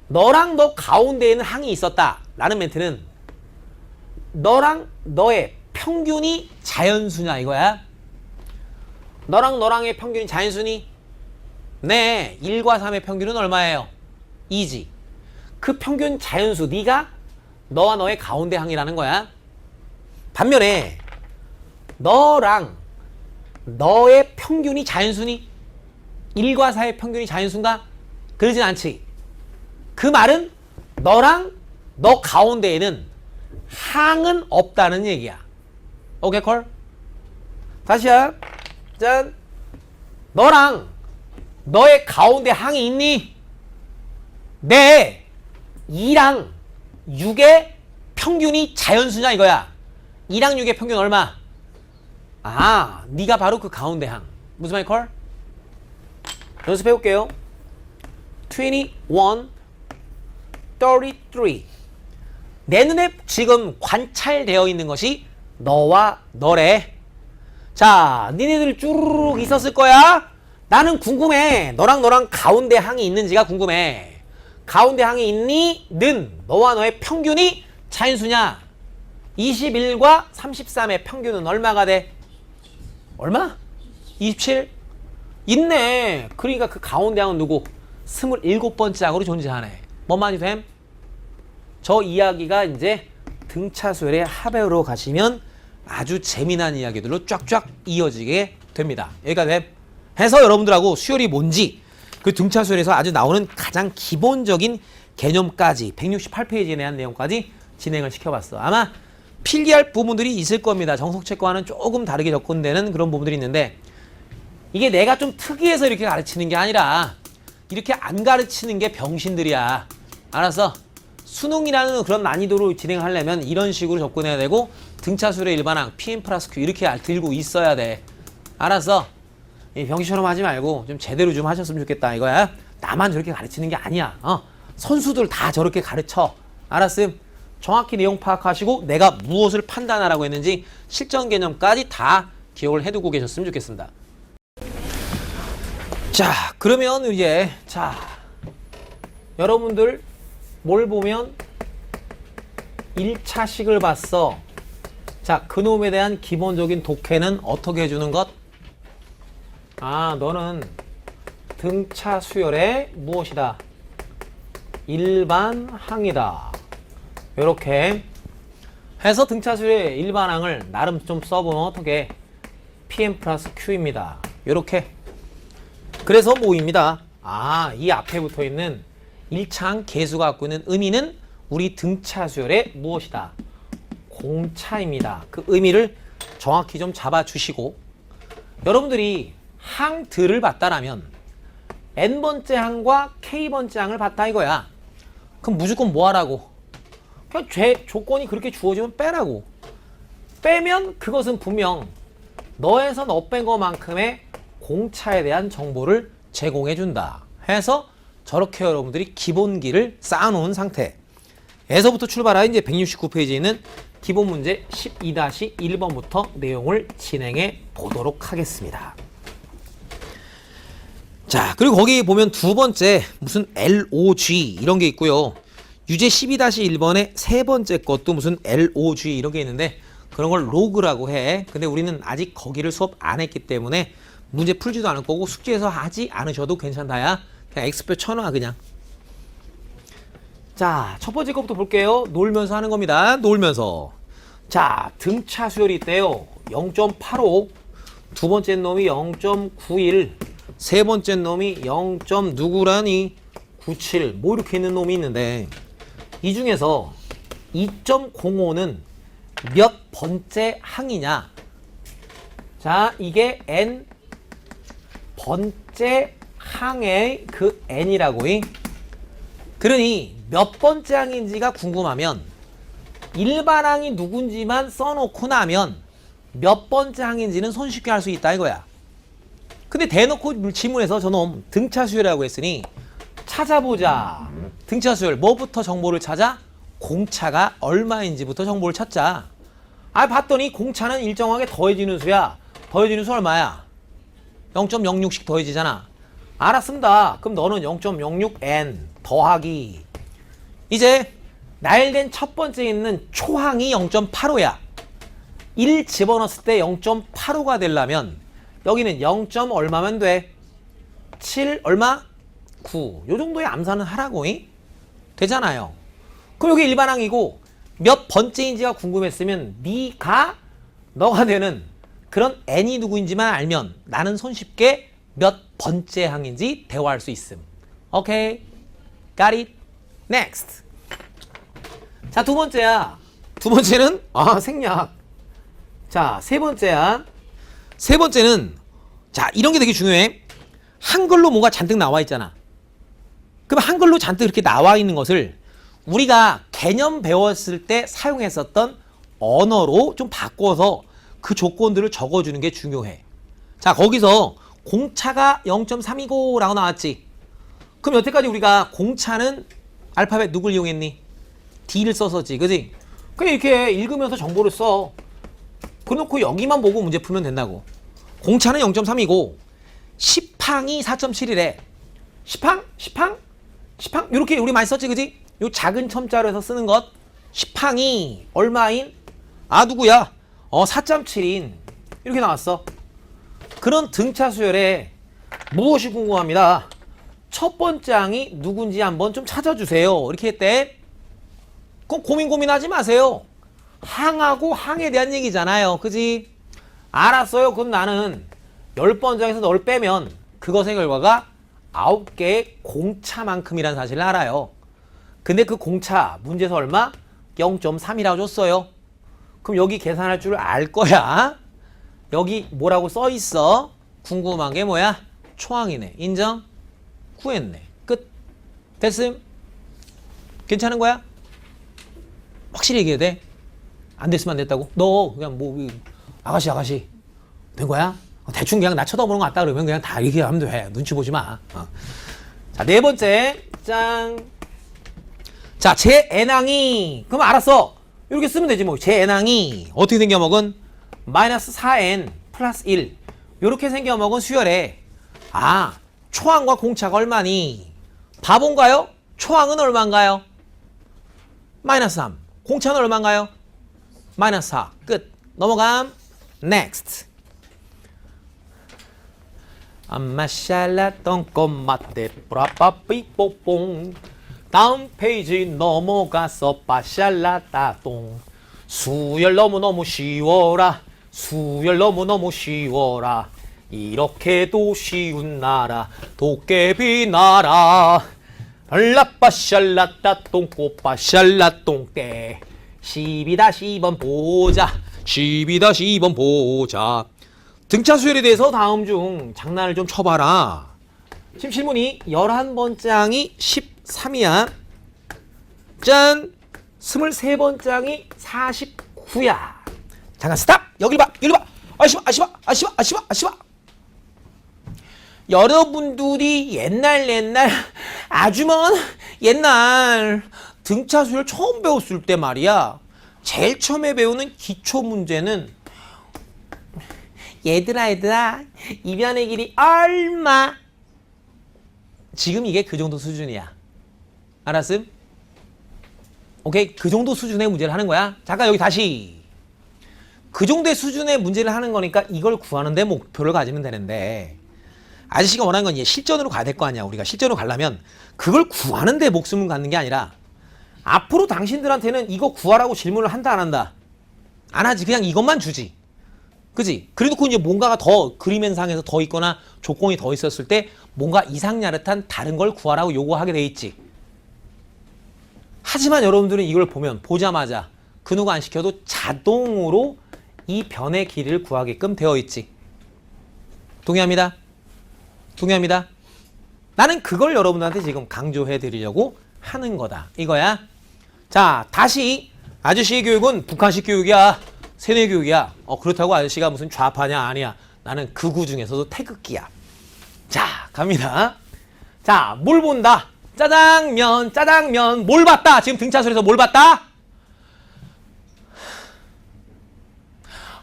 너랑 너 가운데에는 항이 있었다 라는 멘트는 너랑 너의 평균이 자연수냐 이거야. 너랑의 평균이 자연수니? 네, 1과 3의 평균은 얼마예요? 2지. 그 평균 자연수 네가 너와 너의 가운데 항이라는 거야. 반면에 너랑 너의 평균이 자연수니? 1과 4의 평균이 자연수인가? 그러진 않지. 그 말은 너랑 너 가운데에는 항은 없다는 얘기야. 오케이 콜? 다시야. 짠. 너랑 너의 가운데 항이 있니? 네. 2랑 6의 평균이 자연수냐 이거야. 2랑 6의 평균 얼마? 아, 네가 바로 그 가운데 항. 무슨 말 콜? 연습해 볼게요. 21, 33, 내 눈에 지금 관찰되어 있는 것이 너와 너래. 자, 니네들 쭈르륵 있었을 거야? 나는 궁금해. 너랑 가운데 항이 있는지가 궁금해. 가운데 항이 있니? 는 너와 너의 평균이 차인수냐? 21과 33의 평균은 얼마가 돼? 얼마? 27? 있네. 그러니까 그 가운데 항은 누구? 27번째 항으로 존재하네. 뭐만이 됨? 저 이야기가 이제 등차 수열의 합으로 가시면 아주 재미난 이야기들로 쫙쫙 이어지게 됩니다. 여기가 됨. 해서 여러분들하고 수열이 뭔지 그 등차 수열에서 아주 나오는 가장 기본적인 개념까지 168페이지에 대한 내용까지 진행을 시켜봤어. 아마 필기할 부분들이 있을 겁니다. 정석책과는 조금 다르게 접근되는 그런 부분들이 있는데 이게 내가 좀 특이해서 이렇게 가르치는 게 아니라 이렇게 안 가르치는 게 병신들이야. 알았어? 수능이라는 그런 난이도로 진행하려면 이런 식으로 접근해야 되고 등차수열의 일반항, PM 플러스 Q 이렇게 들고 있어야 돼. 알았어? 이 병신처럼 하지 말고 좀 제대로 좀 하셨으면 좋겠다 이거야. 나만 저렇게 가르치는 게 아니야. 선수들 다 저렇게 가르쳐. 알았음? 정확히 내용 파악하시고 내가 무엇을 판단하라고 했는지 실전 개념까지 다 기억을 해두고 계셨으면 좋겠습니다. 자, 그러면 이제 여러분들 뭘 보면 1차식을 봤어. 자, 그놈에 대한 기본적인 독해는 어떻게 해주는 것? 아, 너는 등차 수열의 무엇이다? 일반항이다. 요렇게 해서 등차 수열의 일반항을 나름 좀 써보면 어떻게? PM 플러스 Q입니다. 요렇게. 그래서 뭐입니다? 아, 이 앞에 붙어 있는 1차항 개수가 갖고 있는 의미는 우리 등차 수열의 무엇이다? 공차입니다. 그 의미를 정확히 좀 잡아주시고 여러분들이 항들을 봤다라면 n번째 항과 k번째 항을 봤다 이거야. 그럼 무조건 뭐 하라고? 그냥 조건이 그렇게 주어지면 빼라고. 빼면 그것은 분명 너에서 너 뺀 것만큼의 공차에 대한 정보를 제공해준다 해서 저렇게 여러분들이 기본기를 쌓아놓은 상태에서부터 출발하 이제 169페이지에 있는 기본 문제 12-1번부터 내용을 진행해 보도록 하겠습니다. 자, 그리고 거기 보면 두 번째 무슨 LOG 이런 게 있고요. 유제 12-1번의 세 번째 것도 무슨 LOG 이런 게 있는데 그런 걸 로그라고 해. 근데 우리는 아직 거기를 수업 안 했기 때문에 문제 풀지도 않을 거고 숙제에서 하지 않으셔도 괜찮다야. 그냥 X표 쳐놔 그냥. 자, 첫 번째 것부터 볼게요. 놀면서 하는 겁니다. 놀면서. 자, 등차 수열이 있대요. 0.85. 두 번째 놈이 0.91. 세 번째 놈이 0. 누구라니? 97. 뭐 이렇게 있는 놈이 있는데 이 중에서 2.05는 몇 번째 항이냐? 자, 이게 n 번째 항의 그 n이라고. 그러니 몇 번째 항인지가 궁금하면 일반항이 누군지만 써놓고 나면 몇 번째 항인지는 손쉽게 알 수 있다 이거야. 근데 대놓고 지문에서 저놈 등차 수열이라고 했으니 찾아보자. 등차 수열 뭐부터 정보를 찾아? 공차가 얼마인지부터 정보를 찾자. 아, 봤더니 공차는 일정하게 더해지는 수야. 더해지는 수 얼마야? 0.06씩 더해지잖아. 알았습니다. 그럼 너는 0.06n 더하기 이제 나열된 첫 번째 있는 초항이 0.85야. 1 집어넣었을 때 0.85가 되려면 여기는 0. 얼마면 돼? 7 얼마? 9. 요 정도의 암산은 하라고 되잖아요. 그럼 여기 일반항이고 몇 번째인지가 궁금했으면 너가 되는 그런 n이 누구인지만 알면 나는 손쉽게 몇 번째 항인지 대화할 수 있음. 오케이? Got it? Next. 자, 두 번째야. 두 번째는 생략. 자, 세 번째야. 세 번째는 자, 이런 게 되게 중요해. 한글로 뭔가 잔뜩 나와 있잖아. 그럼 한글로 잔뜩 이렇게 나와 있는 것을 우리가 개념 배웠을 때 사용했었던 언어로 좀 바꿔서 그 조건들을 적어주는 게 중요해. 자, 거기서 공차가 0.329라고 나왔지. 그럼 여태까지 우리가 공차는 알파벳 누굴 이용했니? D를 썼었지, 그지? 그냥 이렇게 읽으면서 정보를 써. 그놓고 여기만 보고 문제 풀면 된다고. 공차는 0.3이고 10항이 4.7이래. 10항 이렇게 우리 많이 썼지, 그지? 요 작은 첨자로 해서 쓰는 것. 10항이 얼마인? 누구야? 4.7인. 이렇게 나왔어. 그런 등차 수열에 무엇이 궁금합니다. 첫 번째 항이 누군지 한번 좀 찾아주세요. 이렇게 했대. 그럼 고민하지 마세요. 항하고 항에 대한 얘기잖아요. 그지? 알았어요. 그럼 나는 10번장에서 널 빼면 그것의 결과가 9개의 공차만큼이라는 사실을 알아요. 근데 그 공차 문제에서 얼마? 0.3이라고 줬어요. 그럼 여기 계산할 줄 알 거야. 여기 뭐라고 써 있어? 궁금한 게 뭐야? 초항이네. 인정? 구했네. 끝. 됐음? 괜찮은 거야? 확실히 얘기해야 돼. 안 됐으면 안 됐다고? 너 그냥 뭐 아가씨 된 거야? 대충 그냥 나 쳐다보는 거 같다 그러면 그냥 다 이렇게 하면 돼. 눈치 보지 마. 자, 네 번째. 짠. 자, 제 n항이 그럼 알았어. 이렇게 쓰면 되지 뭐. 제 n항이 어떻게 생겨먹은? 마이너스 4n 플러스 1 이렇게 생겨먹은 수열에 초항과 공차가 얼마니? 바본가요? 초항은 얼마인가요? 마이너스 3. 공차는 얼마인가요? 마이너스 4. 끝. 넘어감. next. 마샬라 똥꼬마떼 브라빠삐뽀뽕. 다음 페이지 넘어가서 빠샬라 따똥. 수열 너무너무 쉬워라. 수열 너무너무 쉬워라. 이렇게도 쉬운 나라 도깨비 나라. 라빠샬라따 똥꼬빠샬라 똥떼. 12-2번 보자. 12-2번 보자. 등차 수열에 대해서 다음 중 장난을 좀 쳐봐라. 지금 질문이 11번째 항이 13이야. 짠! 23번째 항이 49야. 잠깐 스탑! 여기 봐! 아시바! 여러분들이 옛날 아주 먼 옛날 등차 수열 처음 배웠을 때 말이야. 제일 처음에 배우는 기초 문제는 얘들아 이변의 길이 얼마? 지금 이게 그 정도 수준이야. 알았음? 오케이? 그 정도 수준의 문제를 하는 거야. 잠깐 여기 다시. 그 정도의 수준의 문제를 하는 거니까 이걸 구하는 데 목표를 가지면 되는데 아저씨가 원하는 건 실전으로 가야 될 거 아니야. 우리가 실전으로 가려면 그걸 구하는 데 목숨을 갖는 게 아니라 앞으로 당신들한테는 이거 구하라고 질문을 한다 안 한다? 안 하지. 그냥 이것만 주지. 그지? 그래놓고 이제 뭔가가 더 그림 현상에서 더 있거나 조건이 더 있었을 때 뭔가 이상야릇한 다른 걸 구하라고 요구하게 돼 있지. 하지만 여러분들은 이걸 보자마자 그 누가 안 시켜도 자동으로 이 변의 길이를 구하게끔 되어 있지. 동의합니다. 나는 그걸 여러분들한테 지금 강조해 드리려고 하는 거다. 이거야. 자, 다시 아저씨의 교육은 북한식 교육이야. 세뇌 교육이야. 그렇다고 아저씨가 무슨 좌파냐? 아니야. 나는 극우 중에서도 태극기야. 자, 갑니다. 자, 뭘 본다? 짜장면. 뭘 봤다? 지금 등차설에서 뭘 봤다?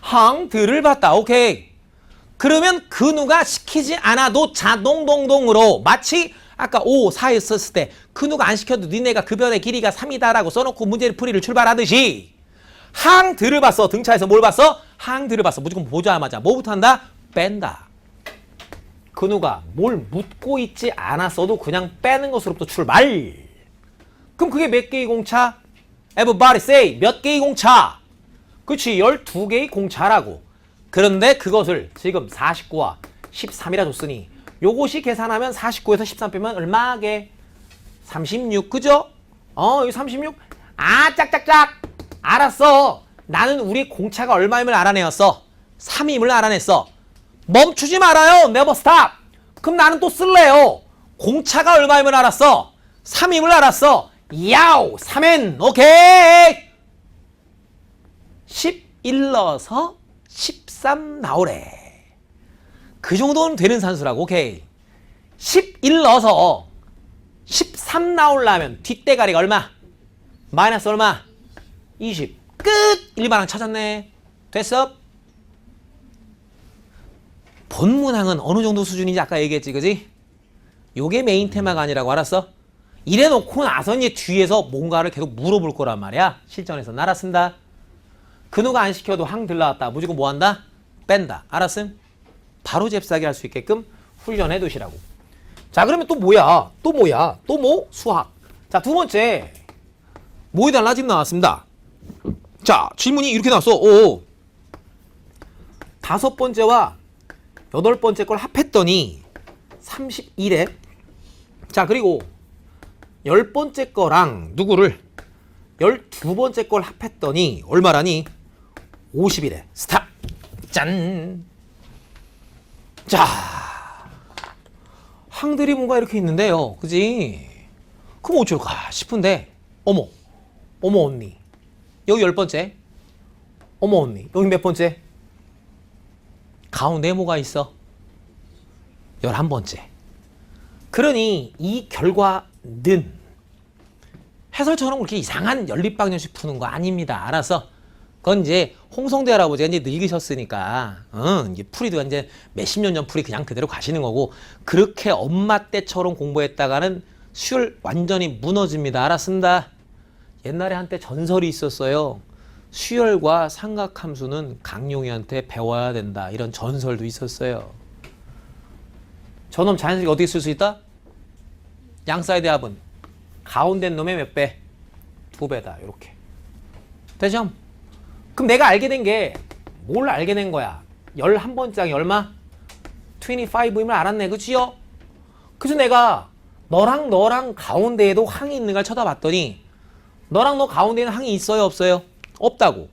항들을 봤다. 오케이. 그러면 그 누가 시키지 않아도 자동동동으로 마치 아까 5, 4 했었을 때 그 누가 안 시켜도 니네가 그 변의 길이가 3이다라고 써놓고 문제를 풀이를 출발하듯이 항들을 봤어. 등차에서 뭘 봤어? 항들을 봤어. 무조건 보자마자 뭐부터 한다? 뺀다. 그 누가 뭘 묻고 있지 않았어도 그냥 빼는 것으로부터 출발. 그럼 그게 몇 개의 공차? Everybody say 몇 개의 공차? 그치, 12개의 공차라고. 그런데 그것을 지금 49와 13이라 줬으니 요것이 계산하면 49에서 13 빼면 얼마게? 36, 그죠? 여기 36? 짝짝짝! 알았어. 나는 우리 공차가 얼마임을 알아내었어. 3임을 알아냈어. 멈추지 말아요. never stop. 그럼 나는 또 쓸래요. 공차가 얼마임을 알았어. 3임을 알았어. 야우! 3n! 오케이! 11 넣어서 13 나오래. 그 정도는 되는 산수라고. 오케이. 11 넣어서 13 나오려면 뒷대가리가 얼마? 마이너스 얼마? 20. 끝! 일반항 찾았네. 됐어? 본문항은 어느 정도 수준인지 아까 얘기했지, 그지? 요게 메인 테마가 아니라고 알았어? 이래놓고 나서 이제 뒤에서 뭔가를 계속 물어볼 거란 말이야. 실전에서 알았습니다. 근호가 안 시켜도 항 들나왔다. 무조건 뭐 한다? 뺀다. 알았음? 바로 잽싸게 할 수 있게끔 훈련해 두시라고. 자, 그러면 또 뭐야? 또 뭐야? 또 뭐? 수학. 자, 두 번째. 뭐에 달라 지금 나왔습니다. 자, 질문이 이렇게 나왔어. 오. 다섯 번째와 여덟 번째 걸 합했더니 31에. 자, 그리고 열 번째 거랑 누구를 12번째 걸 합했더니 얼마라니? 50이래. 스탑. 짠. 자, 항들이 뭔가 이렇게 있는데요. 그지? 그럼 어쩔까 싶은데, 어머 언니. 여기 10번째. 어머 언니. 여기 몇 번째? 가운데에 뭐가 있어? 11번째. 그러니 이 결과는 해설처럼 그렇게 이상한 연립방정식 푸는 거 아닙니다. 알아서. 그건 이제 홍성대 할아버지가 이제 늙으셨으니까, 이제 풀이도 이제 몇십 년 전 풀이 그냥 그대로 가시는 거고, 그렇게 엄마 때처럼 공부했다가는 수열 완전히 무너집니다. 알았습니다. 옛날에 한때 전설이 있었어요. 수열과 삼각함수는 강용이한테 배워야 된다. 이런 전설도 있었어요. 저놈 자연스럽게 어떻게 쓸 수 있다? 양사이드 합은 가운데 놈의 몇 배? 2배다. 이렇게. 되죠? 그럼 내가 알게 된 게 뭘 알게 된 거야? 11번장이 얼마? 25임을 알았네. 그치요? 그래서 내가 너랑 가운데에도 항이 있는 걸 쳐다봤더니 너랑 너 가운데에는 항이 있어요? 없어요? 없다고.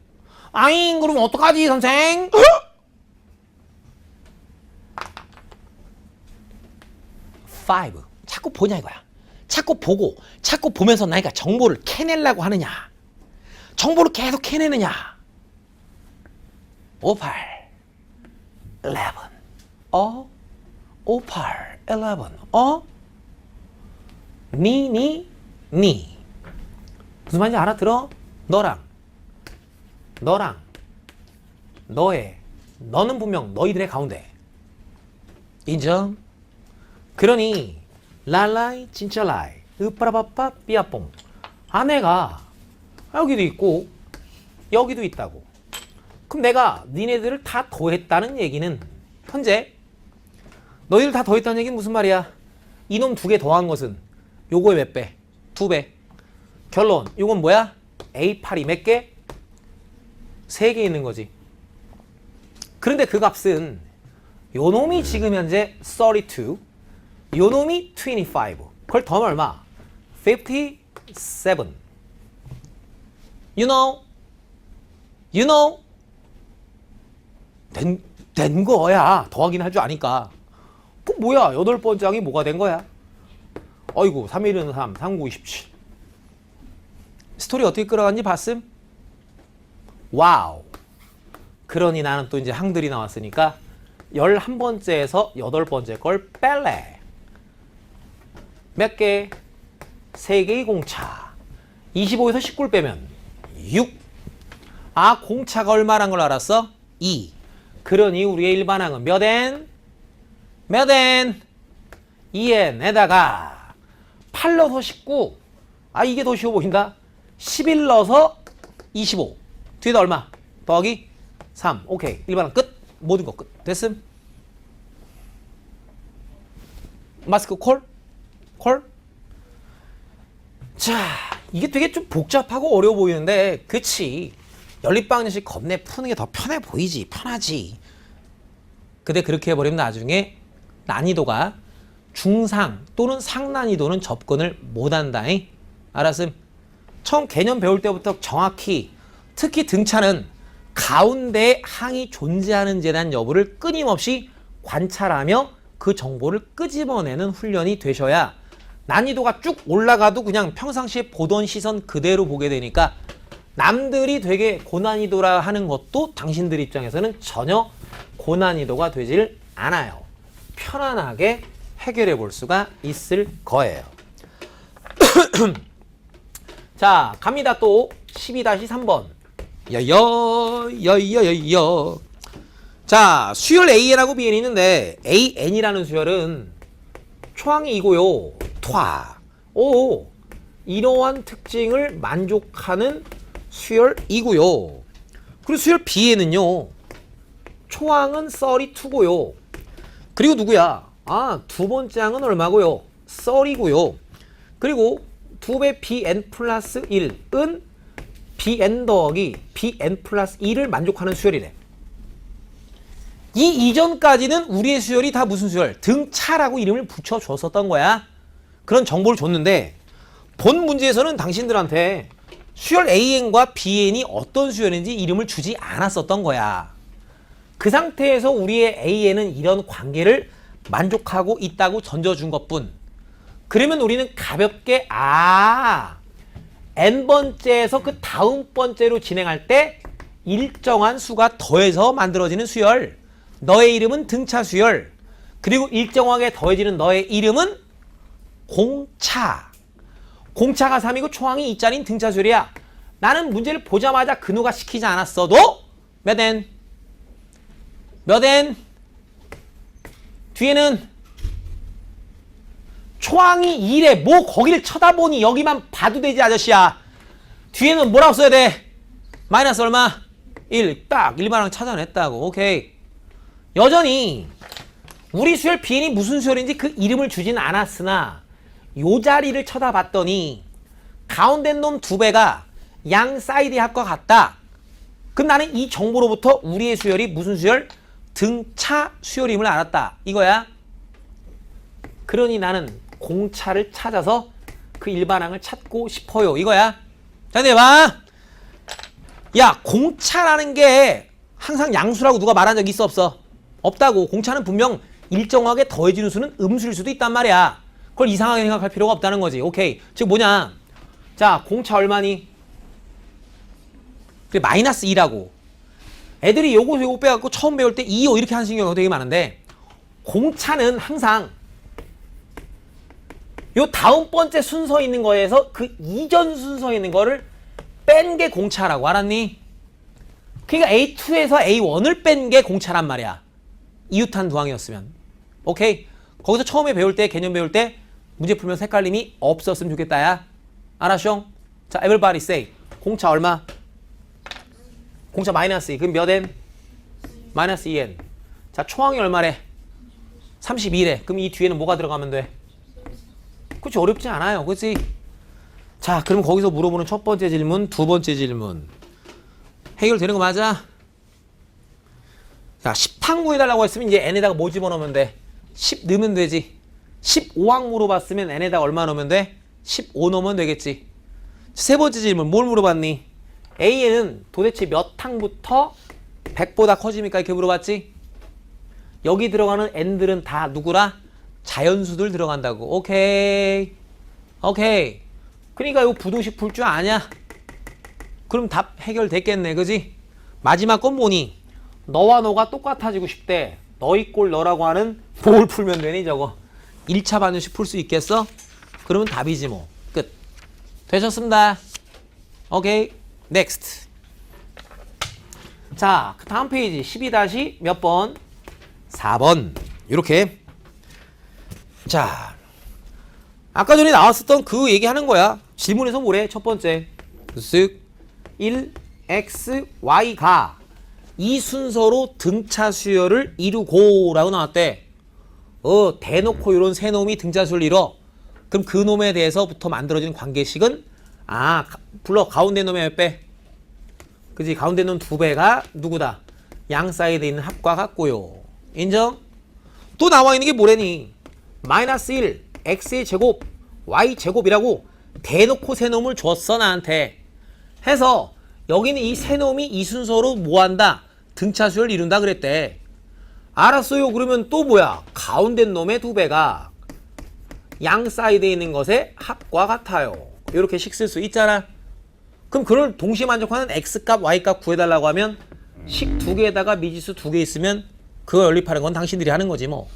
아잉, 그럼 어떡하지 선생? 5. 자꾸 보냐 이거야. 자꾸 보고 자꾸 보면서 나니까 정보를 캐내려고 하느냐. 정보를 계속 캐내느냐. 58 11 58 11 니 무슨 말인지 알아들어? 너랑 너는 분명 너희들의 가운데. 인정? 그러니 랄라이 진짜라이 으빠라바빠 삐아뽕. 아내가 여기도 있고 여기도 있다고. 그럼 내가 니네들을 다 더했다는 얘기는 현재 너희들 다 더했다는 얘기는 무슨 말이야? 이놈 2개 더한 것은 요거의 몇 배? 2배. 결론. 요건 뭐야? A8이 몇 개? 3개 있는 거지. 그런데 그 값은 요 놈이 지금 현재 32, 요 놈이 25. 그걸 더하면 얼마? 57. You know? 된 거야. 더하긴 할 줄 아니까. 그 뭐야? 8번장이 뭐가 된 거야? 어이구, 3, 1은 3, 3, 9, 27. 스토리 어떻게 끌어갔는지 봤음? 와우. 그러니 나는 또 이제 항들이 나왔으니까 11번째에서 8번째 걸 뺄래. 몇 개? 3개의 공차. 25에서 19를 빼면 6. 아, 공차가 얼마란 걸 알았어? 2. 그러니 우리의 일반항은 몇 n? 몇 n? 2n에다가 8 넣어서 19. 아, 이게 더 쉬워 보인다. 11 넣어서 25. 뒤에다 얼마? 더하기 3. 오케이. 일반항 끝. 모든 거 끝. 됐음? 마스크 콜? 콜? 자, 이게 되게 좀 복잡하고 어려워 보이는데, 그치? 연립방정식 겁내 푸는 게 더 편해 보이지. 편하지. 근데 그렇게 해버리면 나중에 난이도가 중상 또는 상난이도는 접근을 못한다잉. 알았음? 처음 개념 배울 때부터 정확히, 특히 등차는 가운데에 항이 존재하는지에 대한 여부를 끊임없이 관찰하며 그 정보를 끄집어내는 훈련이 되셔야 난이도가 쭉 올라가도 그냥 평상시에 보던 시선 그대로 보게 되니까 남들이 되게 고난이도라 하는 것도 당신들 입장에서는 전혀 고난이도가 되질 않아요. 편안하게 해결해 볼 수가 있을 거예요. 자, 갑니다. 또 12-3번. 여여여여여여. 자, 수열 AN하고 BN이 있는데 AN이라는 수열은 초항이고요. 오, 이러한 특징을 만족하는 수열이고요. 그리고 수열 BN은요. 초항은 32고요. 그리고 누구야? 두 번째 항은 얼마고요? 30이고요. 그리고 2배 bn 플러스 1은 bn 더하기 bn 플러스 1을 만족하는 수열이래. 이 이전까지는 우리의 수열이 다 무슨 수열? 등차라고 이름을 붙여줬었던 거야. 그런 정보를 줬는데 본 문제에서는 당신들한테 수열 AN과 BN이 어떤 수열인지 이름을 주지 않았었던 거야. 그 상태에서 우리의 AN은 이런 관계를 만족하고 있다고 던져준 것뿐. 그러면 우리는 가볍게 n번째에서 그 다음 번째로 진행할 때 일정한 수가 더해서 만들어지는 수열. 너의 이름은 등차 수열. 그리고 일정하게 더해지는 너의 이름은 공차. 공차가 3이고 초항이 2짜리인 등차 수열이야. 나는 문제를 보자마자 근우가 시키지 않았어도 몇 n? 몇 n? 뒤에는 초항이 2래. 뭐 거기를 쳐다보니 여기만 봐도 되지 아저씨야. 뒤에는 뭐라고 써야 돼? 마이너스 얼마? 1. 딱 일반항 찾아냈다고. 오케이. 여전히 우리 수열 BN이 무슨 수열인지 그 이름을 주진 않았으나 요 자리를 쳐다봤더니 가운데 놈 2배가 양 사이드의 합과 같다. 그럼 나는 이 정보로부터 우리의 수열이 무슨 수열? 등차 수열임을 알았다. 이거야. 그러니 나는 공차를 찾아서 그 일반항을 찾고 싶어요. 이거야. 자, 네, 봐. 야, 공차라는 게 항상 양수라고 누가 말한 적 있어 없어? 없다고. 공차는 분명 일정하게 더해지는 수는 음수일 수도 있단 말이야. 그걸 이상하게 생각할 필요가 없다는 거지. 오케이. 즉 뭐냐? 자, 공차 얼마니? 그래, 마이너스 2라고. 애들이 요거 빼갖고 처음 배울 때 2, 5 이렇게 하는 경우가 되게 많은데 공차는 항상 요 다음 번째 순서에 있는 거에서 그 이전 순서에 있는 거를 뺀 게 공차라고. 알았니? 그러니까 A2에서 A1을 뺀 게 공차란 말이야. 이웃한 두항이었으면. 오케이? 거기서 처음에 배울 때, 개념 배울 때 문제 풀면서 헷갈림이 없었으면 좋겠다 야. 알았쇼? 자, everybody say. 공차 얼마? 공차 마이너스 2. 그럼 몇 n? 마이너스 2n. 자, 초항이 얼마래? 32래. 그럼 이 뒤에는 뭐가 들어가면 돼? 그치, 어렵지 않아요. 그치? 자, 그럼 거기서 물어보는 첫 번째 질문, 두 번째 질문. 해결되는 거 맞아? 자, 10항 구해달라고 했으면 이제 n에다가 뭐 집어넣으면 돼? 10 넣으면 되지. 15항 물어봤으면 n에다가 얼마 넣으면 돼? 15 넣으면 되겠지. 세 번째 질문, 뭘 물어봤니? A에는 도대체 몇 항부터 100보다 커집니까? 이렇게 물어봤지? 여기 들어가는 n들은 다 누구라? 자연수들 들어간다고. 오케이. 오케이. 그러니까 이거 부등식 풀 줄 아냐? 그럼 답 해결됐겠네. 그지? 마지막 건 뭐니? 너와 너가 똑같아지고 싶대. 너희 꼴 너라고 하는 뭘 풀면 되니 저거? 1차 반응식 풀 수 있겠어? 그러면 답이지 뭐. 끝. 되셨습니다. 오케이. 넥스트. 자, 그 다음 페이지 12- 몇 번? 4번. 이렇게. 자, 아까 전에 나왔었던 그 얘기하는 거야. 질문에서 뭐래? 첫 번째. 쓱 1, x, y가 이 순서로 등차 수열을 이루고 라고 나왔대. 대놓고 이런 세 놈이 등차 수열을 이뤄. 그럼 그 놈에 대해서부터 만들어지는 관계식은 불러. 가운데 놈의 몇 배? 그지? 가운데 놈 2배가 누구다? 양 사이드에 있는 합과 같고요. 인정? 또 나와 있는 게 뭐래니? 마이너스 1, x의 제곱, y 제곱이라고 대놓고 세 놈을 줬어 나한테. 해서 여기는 이 세 놈이 이 순서로 뭐한다? 등차 수열을 이룬다 그랬대. 알았어요. 그러면 또 뭐야? 가운데 놈의 2배가 양 사이드에 있는 것의 합과 같아요. 이렇게 식 쓸 수 있잖아. 그럼 그걸 동시에 만족하는 x값, y값 구해달라고 하면 식 2개에다가 미지수 2개 있으면 그거 연립하는 건 당신들이 하는 거지 뭐.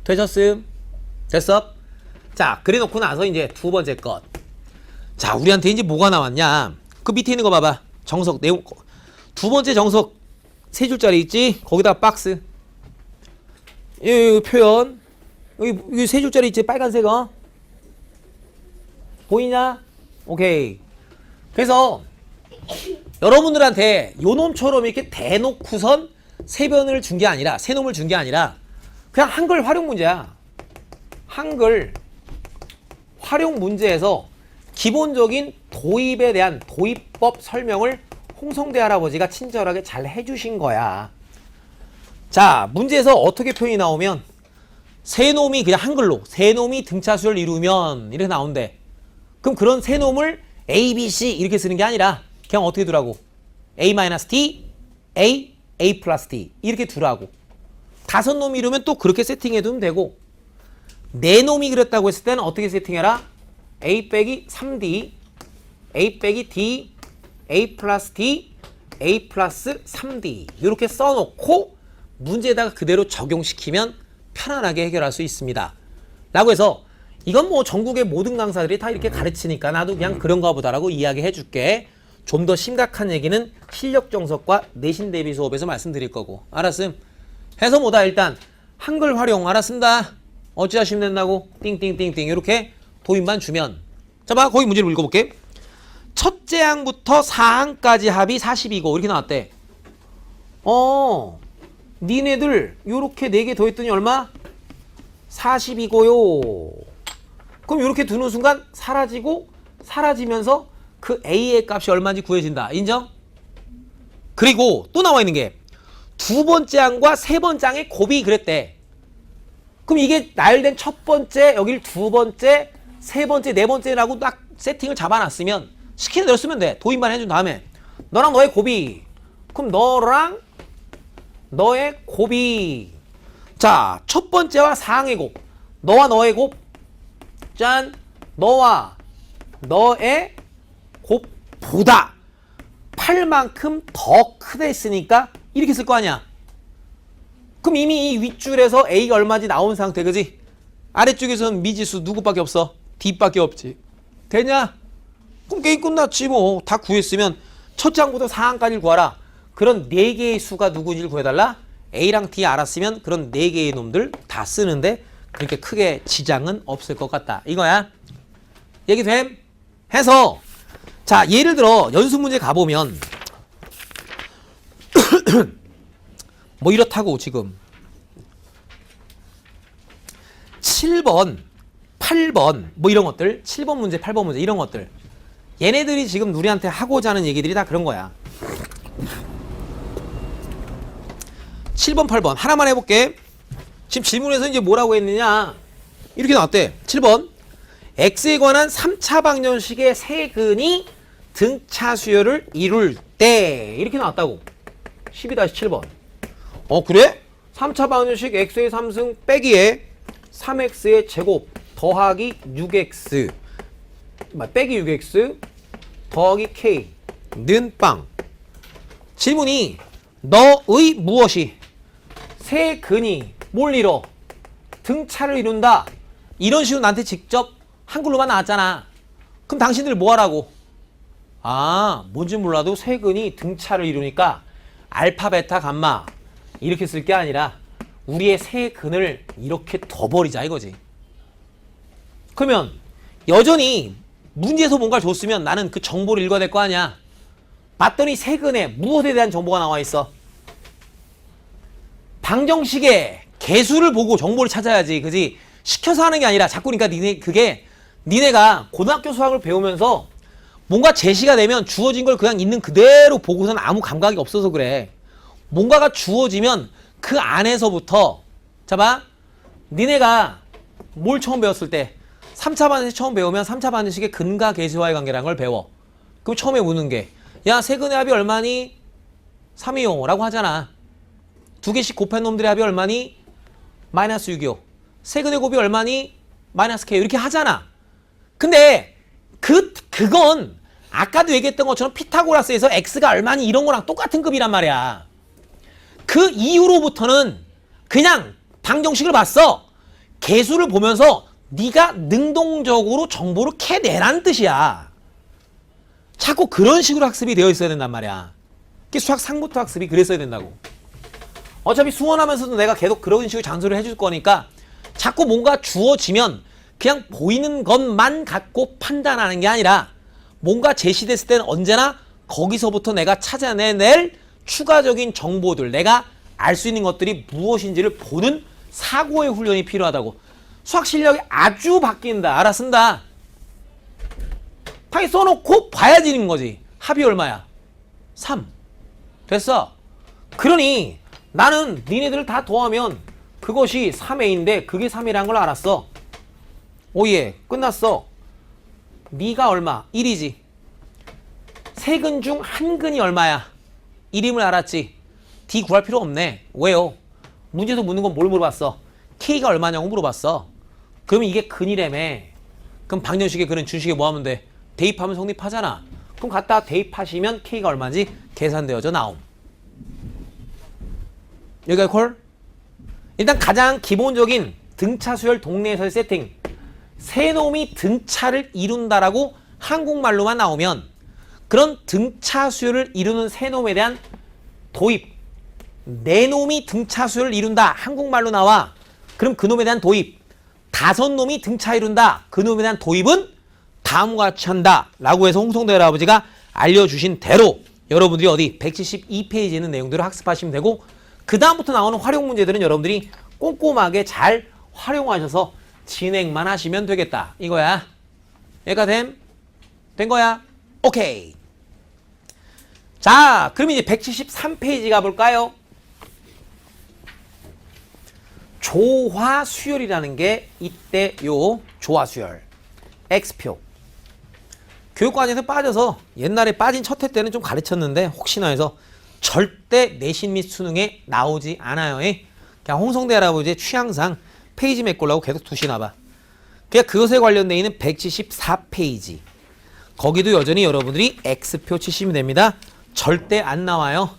되셨음? 됐어? 자, 그래 놓고 나서 이제 두 번째 것. 자, 우리한테 이제 뭐가 나왔냐? 그 밑에 있는 거 봐봐. 정석 내용. 두 번째 정석 세 줄짜리 있지? 거기다 박스. 이 표현. 여기 세 줄짜리 있지? 빨간색 보이냐? 오케이. 그래서 여러분들한테 요 놈처럼 이렇게 대놓고선 세변을 준 게 아니라, 세 놈을 준 게 아니라 그냥 한글 활용 문제야. 한글 활용 문제에서 기본적인 도입에 대한 도입법 설명을 홍성대 할아버지가 친절하게 잘 해주신 거야. 자, 문제에서 어떻게 표현이 나오면 세 놈이 그냥 한글로 세 놈이 등차수를 이루면 이렇게 나온대. 그럼 그런 세 놈을 A, B, C 이렇게 쓰는 게 아니라 그냥 어떻게 두라고? A-T, A, A 플러스 T 이렇게 두라고. 다섯 놈이 이루면 또 그렇게 세팅해두면 되고, 네 놈이 그렸다고 했을 때는 어떻게 세팅해라? A 빼기 3D, A 빼기 D, A 플러스 D, A 플러스 3D 이렇게 써놓고 문제에다가 그대로 적용시키면 편안하게 해결할 수 있습니다. 라고 해서 이건 뭐 전국의 모든 강사들이 다 이렇게 가르치니까 나도 그냥 그런가 보다라고 이야기해 줄게. 좀 더 심각한 얘기는 실력 정석과 내신 대비 수업에서 말씀드릴 거고. 알았음? 해서 뭐다 일단 한글 활용 알았습니다. 어찌하시면 된다고? 띵띵띵띵 이렇게 도입만 주면. 자 봐, 거기 문제를 읽어볼게. 첫째 항부터 4항까지 합이 40이고 이렇게 나왔대. 니네들 요렇게 4개 더했더니 얼마? 40이고요. 그럼 요렇게 두는 순간 사라지고 사라지면서 그 A의 값이 얼마인지 구해진다. 인정? 그리고 또 나와 있는 게 두 번째 항과 세 번째 항의 곱이 그랬대. 그럼 이게 나열된 첫 번째, 여길 두 번째, 세 번째, 네 번째라고 딱 세팅을 잡아놨으면 시키는 대로 쓰면 돼. 도입만 해준 다음에 너랑 너의 곱이. 그럼 너랑 너의 곱이. 자, 첫 번째와 4항의 곱. 너와 너의 곱. 짠. 너와 너의 곱보다 8만큼 더 크다 했으니까 이렇게 쓸 거 아니야. 그럼 이미 이 윗줄에서 A가 얼마인지 나온 상태, 그지? 아래쪽에서는 미지수 누구밖에 없어? D밖에 없지. 되냐? 그럼 게임 끝났지 뭐. 다 구했으면 첫 장부터 4항까지 구하라. 그런 4개의 수가 누구인지를 구해달라. A랑 D 알았으면 그런 4개의 놈들 다 쓰는데 그렇게 크게 지장은 없을 것 같다. 이거야. 얘기 됨? 해서 자, 예를 들어 연습 문제 가보면 뭐 이렇다고 지금 7번, 8번 뭐 이런 것들, 7번 문제, 8번 문제 이런 것들, 얘네들이 지금 우리한테 하고자 하는 얘기들이 다 그런 거야. 7번, 8번 하나만 해볼게. 지금 질문에서 이제 뭐라고 했느냐 이렇게 나왔대. 7번 X에 관한 3차 방정식의 세근이 등차 수열을 이룰 때 이렇게 나왔다고. 12-7번. 그래? 3차 방정식 x의 3승 빼기에 3x의 제곱 더하기 6x 빼기 6x 더하기 k는 빵. 질문이 너의 무엇이 세근이 뭘 이뤄? 등차를 이룬다. 이런 식으로 나한테 직접 한글로만 나왔잖아. 그럼 당신들 뭐 하라고? 뭔지 몰라도 세근이 등차를 이루니까 알파, 베타, 감마 이렇게 쓸 게 아니라 우리의 세근을 이렇게 둬버리자 이거지. 그러면 여전히 문제에서 뭔가를 줬으면 나는 그 정보를 읽어야 될 거 아니야. 봤더니 세근에 무엇에 대한 정보가 나와 있어? 방정식의 개수를 보고 정보를 찾아야지. 그지? 시켜서 하는 게 아니라 자꾸. 그러니까 니네가 고등학교 수학을 배우면서 뭔가 제시가 되면 주어진 걸 그냥 있는 그대로 보고서는 아무 감각이 없어서 그래. 뭔가가 주어지면 그 안에서부터, 자 니네가 뭘 처음 배웠을 때 3차 반응식 처음 배우면 3차 반응식의 근과 계수와의 관계라는 걸 배워. 그럼 처음에 묻는 게 야, 세근의 합이 얼마니? 3이요 라고 하잖아. 두 개씩 곱한 놈들의 합이 얼마니? 마이너스 6이요. 세근의 곱이 얼마니? 마이너스 K 이렇게 하잖아. 근데 그건 아까도 얘기했던 것처럼 피타고라스에서 x가 얼마니 이런 거랑 똑같은 급이란 말이야. 그 이후로부터는 그냥 방정식을 봤어. 개수를 보면서 네가 능동적으로 정보를 캐내라는 뜻이야. 자꾸 그런 식으로 학습이 되어 있어야 된단 말이야. 이게 수학 상부터 학습이 그랬어야 된다고. 어차피 수원하면서도 내가 계속 그런 식으로 장소를 해줄 거니까 자꾸 뭔가 주어지면 그냥 보이는 것만 갖고 판단하는 게 아니라 뭔가 제시됐을 때는 언제나 거기서부터 내가 찾아내낼 추가적인 정보들, 내가 알 수 있는 것들이 무엇인지를 보는 사고의 훈련이 필요하다고. 수학 실력이 아주 바뀐다. 알아쓴다. 당연히 써놓고 봐야지 는 거지. 합이 얼마야? 3. 됐어. 그러니 나는 니네들 다 더하면 그것이 3a인데 그게 3이라는 걸 알았어. 오예. 끝났어. 네가 얼마? 1이지. 세 근 중 한 근이 얼마야? 1임을 알았지. D 구할 필요 없네. 왜요? 문제에서 묻는 건 뭘 물어봤어? K가 얼마냐고 물어봤어. 그러면 이게 근이라며. 그럼 방정식의 근은 준식에 뭐 하면 돼? 대입하면 성립하잖아. 그럼 갖다 대입하시면 K가 얼마인지 계산되어져 나옴. 여기가 콜? 일단 가장 기본적인 등차 수열 동네에서의 세팅. 세 놈이 등차를 이룬다라고 한국말로만 나오면 그런 등차 수열을 이루는 세 놈에 대한 도입. 네 놈이 등차 수열을 이룬다. 한국말로 나와. 그럼 그 놈에 대한 도입. 다섯 놈이 등차 이룬다. 그 놈에 대한 도입은 다음과 같이 한다. 라고 해서 홍성대 할아버지가 알려주신 대로 여러분들이 어디 172페이지에 있는 내용들을 학습하시면 되고 그 다음부터 나오는 활용 문제들은 여러분들이 꼼꼼하게 잘 활용하셔서 진행만 하시면 되겠다. 이거야. 얘가 된 거야. 오케이. 자, 그럼 이제 173페이지 가볼까요? 조화수열이라는 게 이때 요 조화수열. X표. 교육과정에서 빠져서 옛날에 빠진 첫 회 때는 좀 가르쳤는데 혹시나 해서 절대 내신 및 수능에 나오지 않아요. 그냥 홍성대 할아버지의 취향상 페이지 메꾸려고 계속 두시나봐. 그냥 그것에 관련되어 있는 174페이지. 거기도 여전히 여러분들이 X표 치시면 됩니다. 절대 안 나와요.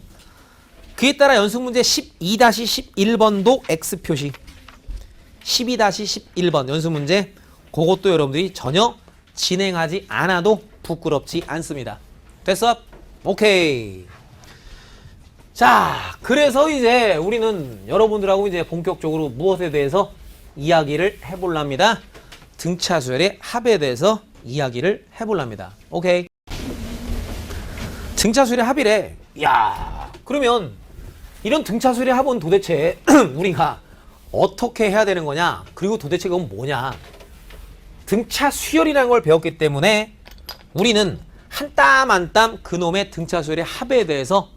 그에 따라 연습문제 12-11번도 X표시. 12-11번 연습문제 그것도 여러분들이 전혀 진행하지 않아도 부끄럽지 않습니다. 됐어? 오케이. 자, 그래서 이제 우리는 여러분들하고 이제 본격적으로 무엇에 대해서 이야기를 해볼랍니다. 등차수열의 합에 대해서 이야기를 해볼랍니다. 오케이. 등차수열의 합이래. 야, 그러면 이런 등차수열의 합은 도대체 우리가 어떻게 해야 되는 거냐? 그리고 도대체 그건 뭐냐? 등차수열이라는 걸 배웠기 때문에 우리는 한 땀 한 땀 그놈의 등차수열의 합에 대해서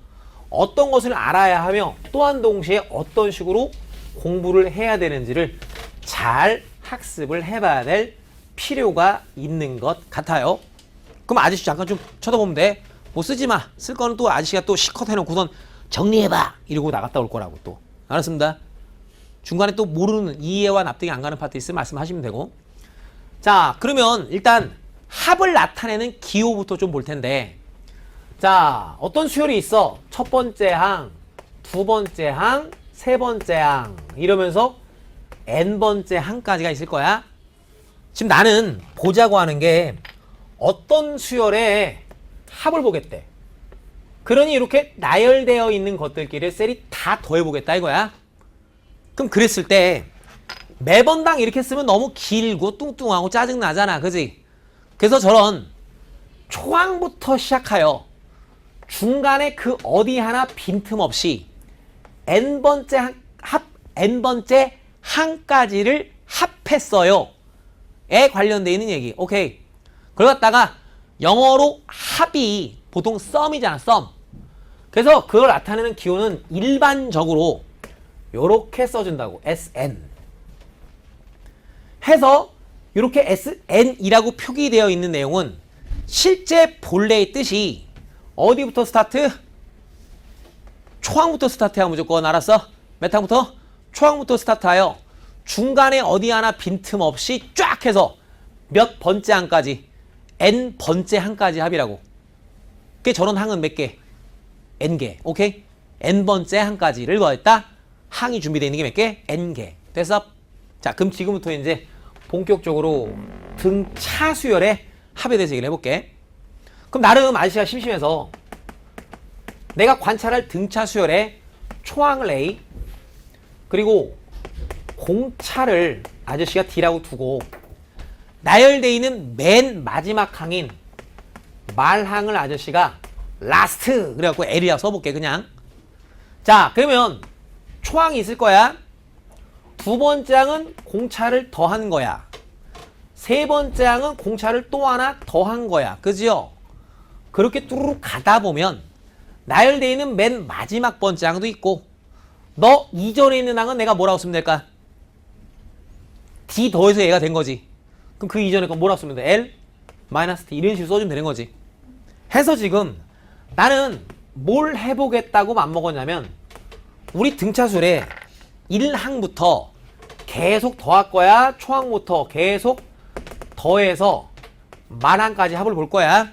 어떤 것을 알아야 하며 또한 동시에 어떤 식으로 공부를 해야 되는지를 잘 학습을 해봐야 될 필요가 있는 것 같아요. 그럼 아저씨 잠깐 좀 쳐다보면 돼. 뭐 쓰지 마. 쓸 거는 또 아저씨가 또 실컷 해놓고선 정리해봐. 이러고 나갔다 올 거라고 또. 알았습니다. 중간에 또 모르는 이해와 납득이 안 가는 파트 있으면 말씀하시면 되고. 자, 그러면 일단 합을 나타내는 기호부터 좀 볼 텐데. 자, 어떤 수열이 있어? 첫 번째 항, 두 번째 항, 세 번째 항 이러면서 n번째 항까지가 있을 거야. 지금 나는 보자고 하는 게 어떤 수열의 합을 보겠대. 그러니 이렇게 나열되어 있는 것들끼리 셀이 다 더해보겠다 이거야. 그럼 그랬을 때 매번당 이렇게 쓰면 너무 길고 뚱뚱하고 짜증나잖아. 그지? 그래서 저런 초항부터 시작하여 중간에 그 어디 하나 빈틈없이 n번째 항까지를 합했어요. 에 관련되어 있는 얘기. 오케이. 그걸 갖다가 영어로 합이 보통 sum이잖아. sum. 그래서 그걸 나타내는 기호는 일반적으로 요렇게 써준다고. sn. 해서 이렇게 sn이라고 표기되어 있는 내용은 실제 본래의 뜻이 어디부터 스타트? 초항부터 스타트야 무조건. 알았어? 몇 항부터? 초항부터 스타트하여 중간에 어디 하나 빈틈없이 쫙 해서 몇 번째 항까지 n번째 항까지 합이라고. 그게 저런 항은 몇 개? n개. 오케이? n번째 항까지를 더했다. 항이 준비되어 있는 게 몇 개? n개. 됐어? 자, 그럼 지금부터 이제 본격적으로 등차 수열의 합에 대해서 얘기를 해볼게. 그럼 나름 아저씨가 심심해서 내가 관찰할 등차 수열의 초항을 A 그리고 공차를 아저씨가 D라고 두고 나열되어 있는 맨 마지막 항인 말항을 아저씨가 라스트 그래갖고 L이라고 써볼게 그냥. 자 그러면 초항이 있을 거야. 두 번째 항은 공차를 더한 거야. 세 번째 항은 공차를 또 하나 더한 거야. 그지요? 그렇게 뚜루룩 가다 보면 나열되어 있는 맨 마지막 번째 항도 있고 너 이전에 있는 항은 내가 뭐라고 쓰면 될까? D 더해서 얘가 된 거지. 그럼 그 이전에 건 뭐라고 쓰면 돼? L 마이너스 T 이런 식으로 써주면 되는 거지. 해서 지금 나는 뭘 해보겠다고 맘먹었냐면 우리 등차술에 1항부터 계속 더할 거야. 초항부터 계속 더해서 말항까지 합을 볼 거야.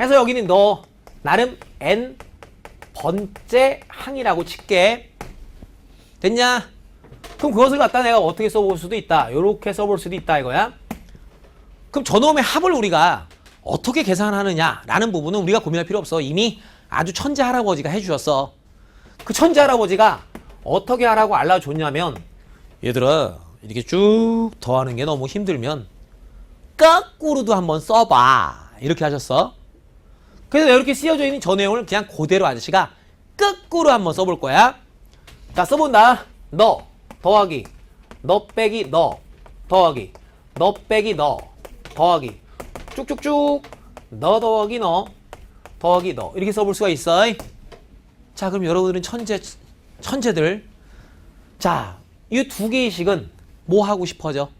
해서 여기는 너 나름 n 번째 항이라고 칠게. 됐냐? 그럼 그것을 갖다 내가 어떻게 써볼 수도 있다. 요렇게 써볼 수도 있다 이거야. 그럼 저놈의 합을 우리가 어떻게 계산하느냐 라는 부분은 우리가 고민할 필요 없어. 이미 아주 천재 할아버지가 해주셨어. 그 천재 할아버지가 어떻게 하라고 알려줬냐면 얘들아 이렇게 쭉 더하는 게 너무 힘들면 거꾸로도 한번 써봐 이렇게 하셨어. 그래서 이렇게 쓰여져 있는 저 내용을 그냥 그대로 아저씨가 거꾸로 한번 써볼 거야. 자 써본다. 너 더하기 너 빼기 너 더하기 너 빼기 너 더하기 쭉쭉쭉 너 더하기 너 더하기 너 이렇게 써볼 수가 있어. 자 그럼 여러분들은 천재들. 자 이 두 개의 식은 뭐 하고 싶어져?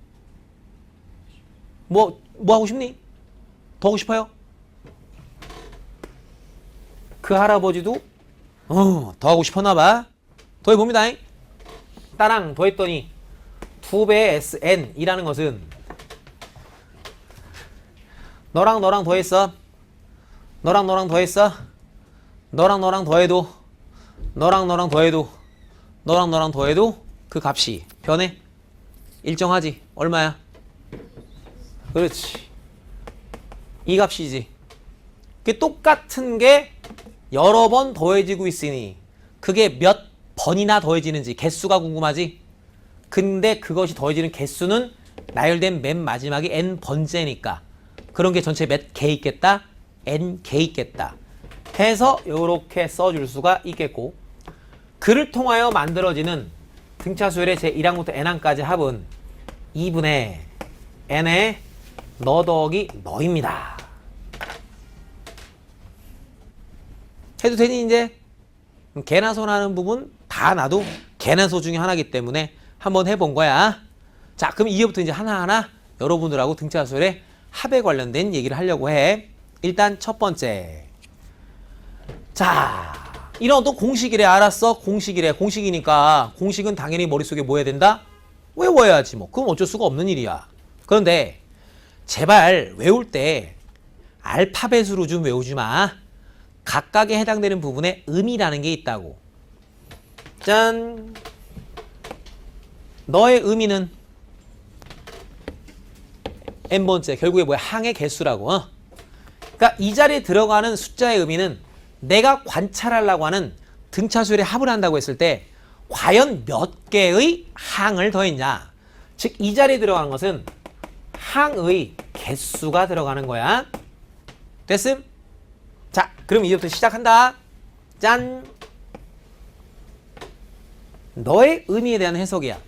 뭐 하고 싶니? 더 하고 싶어요? 그 할아버지도 더 하고 싶었나봐. 더해봅니다. 따랑 더했더니 2배의 SN이라는 것은 너랑 너랑 더했어. 너랑 너랑 더했어. 너랑 너랑 더해도 너랑 너랑 더해도 너랑 너랑 더해도 그 값이 변해? 일정하지? 얼마야? 그렇지. 이 값이지. 그게 똑같은 게 여러 번 더해지고 있으니 그게 몇 번이나 더해지는지 개수가 궁금하지? 근데 그것이 더해지는 개수는 나열된 맨 마지막에 n 번째니까 그런 게 전체 몇 개 있겠다? n 개 있겠다. 해서 이렇게 써줄 수가 있겠고 그를 통하여 만들어지는 등차수열의 제1항부터 n항까지 합은 2분의 n의 너 더하기 너입니다. 해도 되니 이제? 개나 소나는 부분 다 나도 개나 소 중에 하나이기 때문에 한번 해본 거야. 자 그럼 이제부터 이제 하나하나 여러분들하고 등차수열의 합에 관련된 얘기를 하려고 해. 일단 첫 번째. 자 이런 어떤 공식이래. 알았어. 공식이래. 공식이니까 공식은 당연히 머릿속에 뭐 해야 된다? 외워야지 뭐. 그럼 어쩔 수가 없는 일이야. 그런데 제발 외울 때 알파벳으로 좀 외우지 마. 각각에 해당되는 부분에 의미라는 게 있다고. 짠. 너의 의미는 n번째. 결국에 뭐야? 항의 개수라고. 그러니까 이 자리에 들어가는 숫자의 의미는 내가 관찰하려고 하는 등차수열의 합을 한다고 했을 때 과연 몇 개의 항을 더했냐. 즉 이 자리에 들어가는 것은 항의 개수가 들어가는 거야. 됐음? 자 그럼 이제부터 시작한다. 짠. 너의 의미에 대한 해석이야.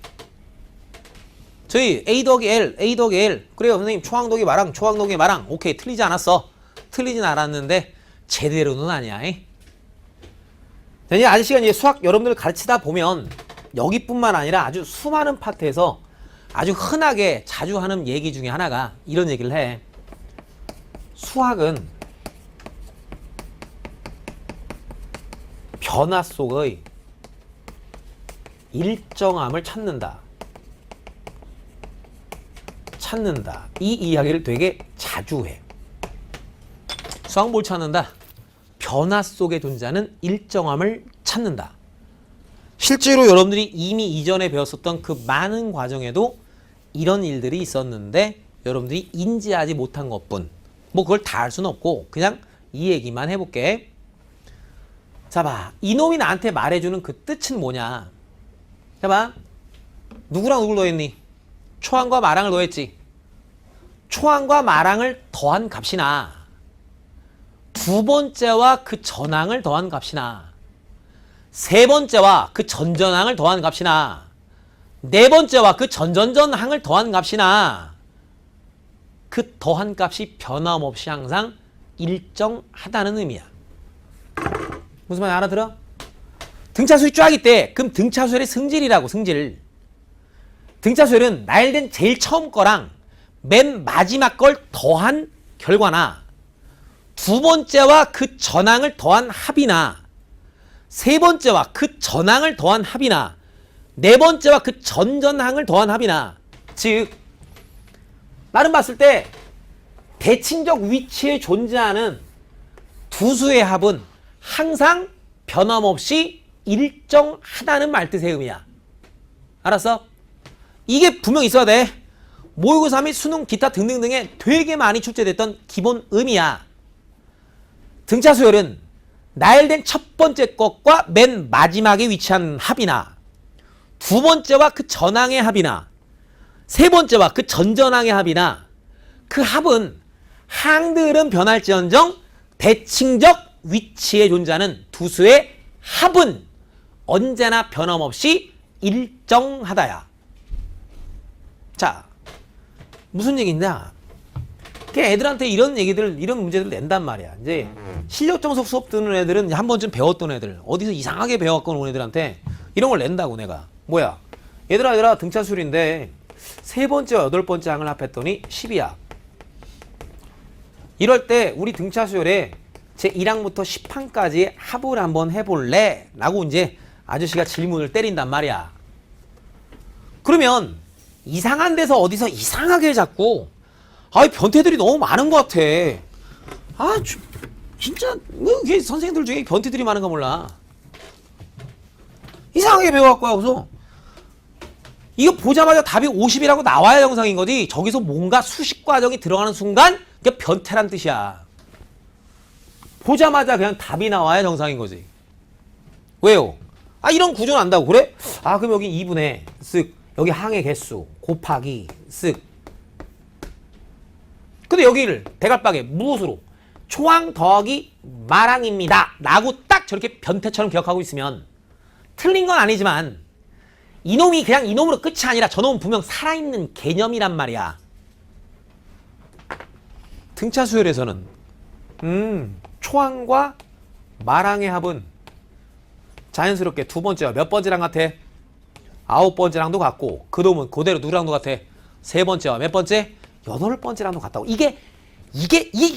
저희 A 더하기 L, A 더하기 L. 그래요 선생님. 초항 더하기 마랑, 초항 더하기 마랑. 오케이 틀리지 않았어. 틀리진 않았는데 제대로는 아니야. 아저씨가 이제 수학 여러분들 가르치다 보면 여기뿐만 아니라 아주 수많은 파트에서 아주 흔하게 자주 하는 얘기 중에 하나가 이런 얘기를 해. 수학은 변화 속의 일정함을 찾는다. 이 이야기를 되게 자주 해. 수학 뭘 찾는다? 변화 속에 존재하는 일정함을 찾는다. 실제로 여러분들이 이미 이전에 배웠었던 그 많은 과정에도 이런 일들이 있었는데 여러분들이 인지하지 못한 것뿐. 뭐 그걸 다 할 수는 없고 그냥 이 얘기만 해볼게. 자 봐. 이놈이 나한테 말해주는 그 뜻은 뭐냐. 자 봐. 누구랑 누굴 더했니? 초항과 마랑을 더했지. 초항과 마랑을 더한 값이나 두 번째와 그 전항을 더한 값이나 세 번째와 그 전전항을 더한 값이나 네 번째와 그 전전전항을 더한 값이나 그 더한 값이 변함없이 항상 일정하다는 의미야. 무슨 말 알아들어? 등차수열이 쫙 있대. 그럼 등차수열의 승질이라고. 승질. 등차수열은 나열된 제일 처음 거랑 맨 마지막 걸 더한 결과나 두 번째와 그 전항을 더한 합이나 세 번째와 그 전항을 더한 합이나 네 번째와 그 전전항을 더한 합이나, 즉 나름 봤을 때 대칭적 위치에 존재하는 두 수의 합은 항상 변함없이 일정하다는 말뜻의 의미야. 알았어? 이게 분명 있어야 돼. 모의고사 및 수능 기타 등등등에 되게 많이 출제됐던 기본 의미야. 등차수열은 나열된 첫 번째 것과 맨 마지막에 위치한 합이나 두 번째와 그 전항의 합이나 세 번째와 그 전전항의 합이나 그 합은 항들은 변할지언정 대칭적 위치에 존재하는 두 수의 합은 언제나 변함없이 일정하다야. 자, 무슨 얘기냐? 애들한테 이런 얘기들, 이런 문제들 낸단 말이야. 이제 실력 정석 수업 듣는 애들은 한 번쯤 배웠던 애들, 어디서 이상하게 배웠건 온 애들한테 이런 걸 낸다고 내가. 뭐야? 얘들아 등차수열인데 세 번째와 여덟 번째 항을 합했더니 10이야. 이럴 때 우리 등차수열에 제 1항부터 10항까지 합을 한번 해볼래? 라고 이제 아저씨가 질문을 때린단 말이야. 그러면 이상한 데서 어디서 이상하게 자꾸 변태들이 너무 많은 것 같아. 진짜 이게 선생님들 중에 변태들이 많은가 몰라. 이상하게 배워갖고 하고서 이거 보자마자 답이 50이라고 나와야 정상인 거지. 저기서 뭔가 수식 과정이 들어가는 순간 그게 변태란 뜻이야. 보자마자 그냥 답이 나와야 정상인 거지. 왜요? 이런 구조는 안다고. 그래? 그럼 여기 2분의 쓱 여기 항의 개수 곱하기 쓱. 근데 여기를 대갈박에 무엇으로? 초항 더하기 마랑입니다 라고 딱 저렇게 변태처럼 기억하고 있으면 틀린 건 아니지만 이놈이 그냥 이놈으로 끝이 아니라 저놈은 분명 살아있는 개념이란 말이야. 등차수열에서는 초항과 마랑의 합은 자연스럽게 두 번째와 몇 번째랑 같아? 9번째랑도 같고 그놈은 그대로 누구랑도 같아? 세 번째와 몇 번째? 8번째랑도 같다고. 이게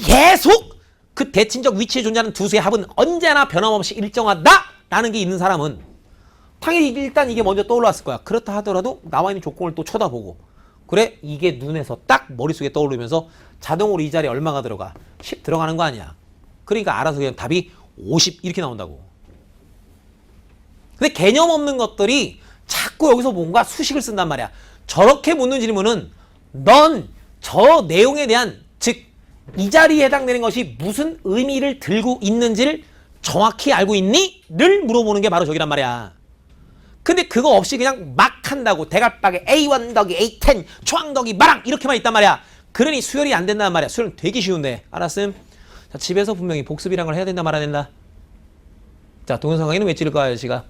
계속 그 대칭적 위치에 존재하는 두 수의 합은 언제나 변함없이 일정하다라는 게 있는 사람은 당연히 일단 이게 먼저 떠올랐을 거야. 그렇다 하더라도 나와 있는 조건을 또 쳐다보고 그래? 이게 눈에서 딱 머릿속에 떠오르면서 자동으로 이 자리에 얼마가 들어가? 10 들어가는 거 아니야. 그러니까 알아서 그냥 답이 50 이렇게 나온다고. 근데 개념 없는 것들이 자꾸 여기서 뭔가 수식을 쓴단 말이야. 저렇게 묻는 질문은 넌 저 내용에 대한, 즉 이 자리에 해당되는 것이 무슨 의미를 들고 있는지를 정확히 알고 있니? 를 물어보는 게 바로 저기란 말이야. 근데 그거 없이 그냥 막 한다고. 대갈박에 A1 더하기 A10 초항 더하기 마랑 이렇게만 있단 말이야. 그러니 수열이 안 된단 말이야. 수열은 되게 쉬운데. 알았음? 자, 집에서 분명히 복습이란 걸 해야 된다 말아야 된다. 자, 동영상 강의는 왜 찌를 거야 아저씨가?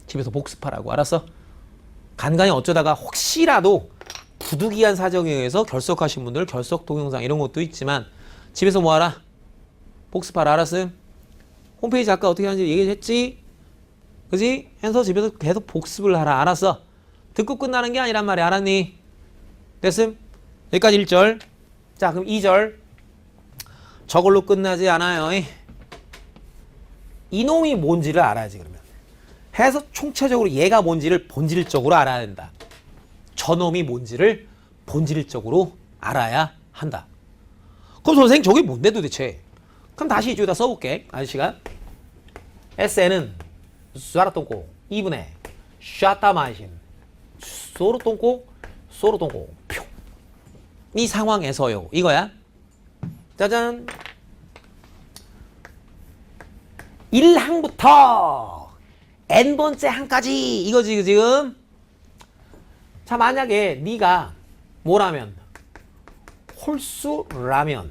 집에서 복습하라고. 알았어? 간간히 어쩌다가 혹시라도 부득이한 사정에 의해서 결석하신 분들 결석 동영상 이런 것도 있지만 집에서 뭐하라? 복습하라. 알았음? 홈페이지 아까 어떻게 하는지 얘기했지? 그지? 해서 집에서 계속 복습을 하라. 알았어? 듣고 끝나는 게 아니란 말이야. 알았니? 됐음? 여기까지 1절. 자, 그럼 2절. 저걸로 끝나지 않아요. 이놈이 뭔지를 알아야지. 그러면 해서 총체적으로 얘가 뭔지를 본질적으로 알아야 된다. 저놈이 뭔지를 본질적으로 알아야 한다. 그럼 선생님 저게 뭔데 도대체? 그럼 다시 이쪽에다 써볼게. 아저씨가 SN은 쏴라똥꼬 2분의 샤타마신 소르똥꼬 표. 이 상황에서요. 이거야. 짜잔. 1항부터 n번째 항까지 이거지 지금. 자, 만약에 네가 뭐라면 홀수라면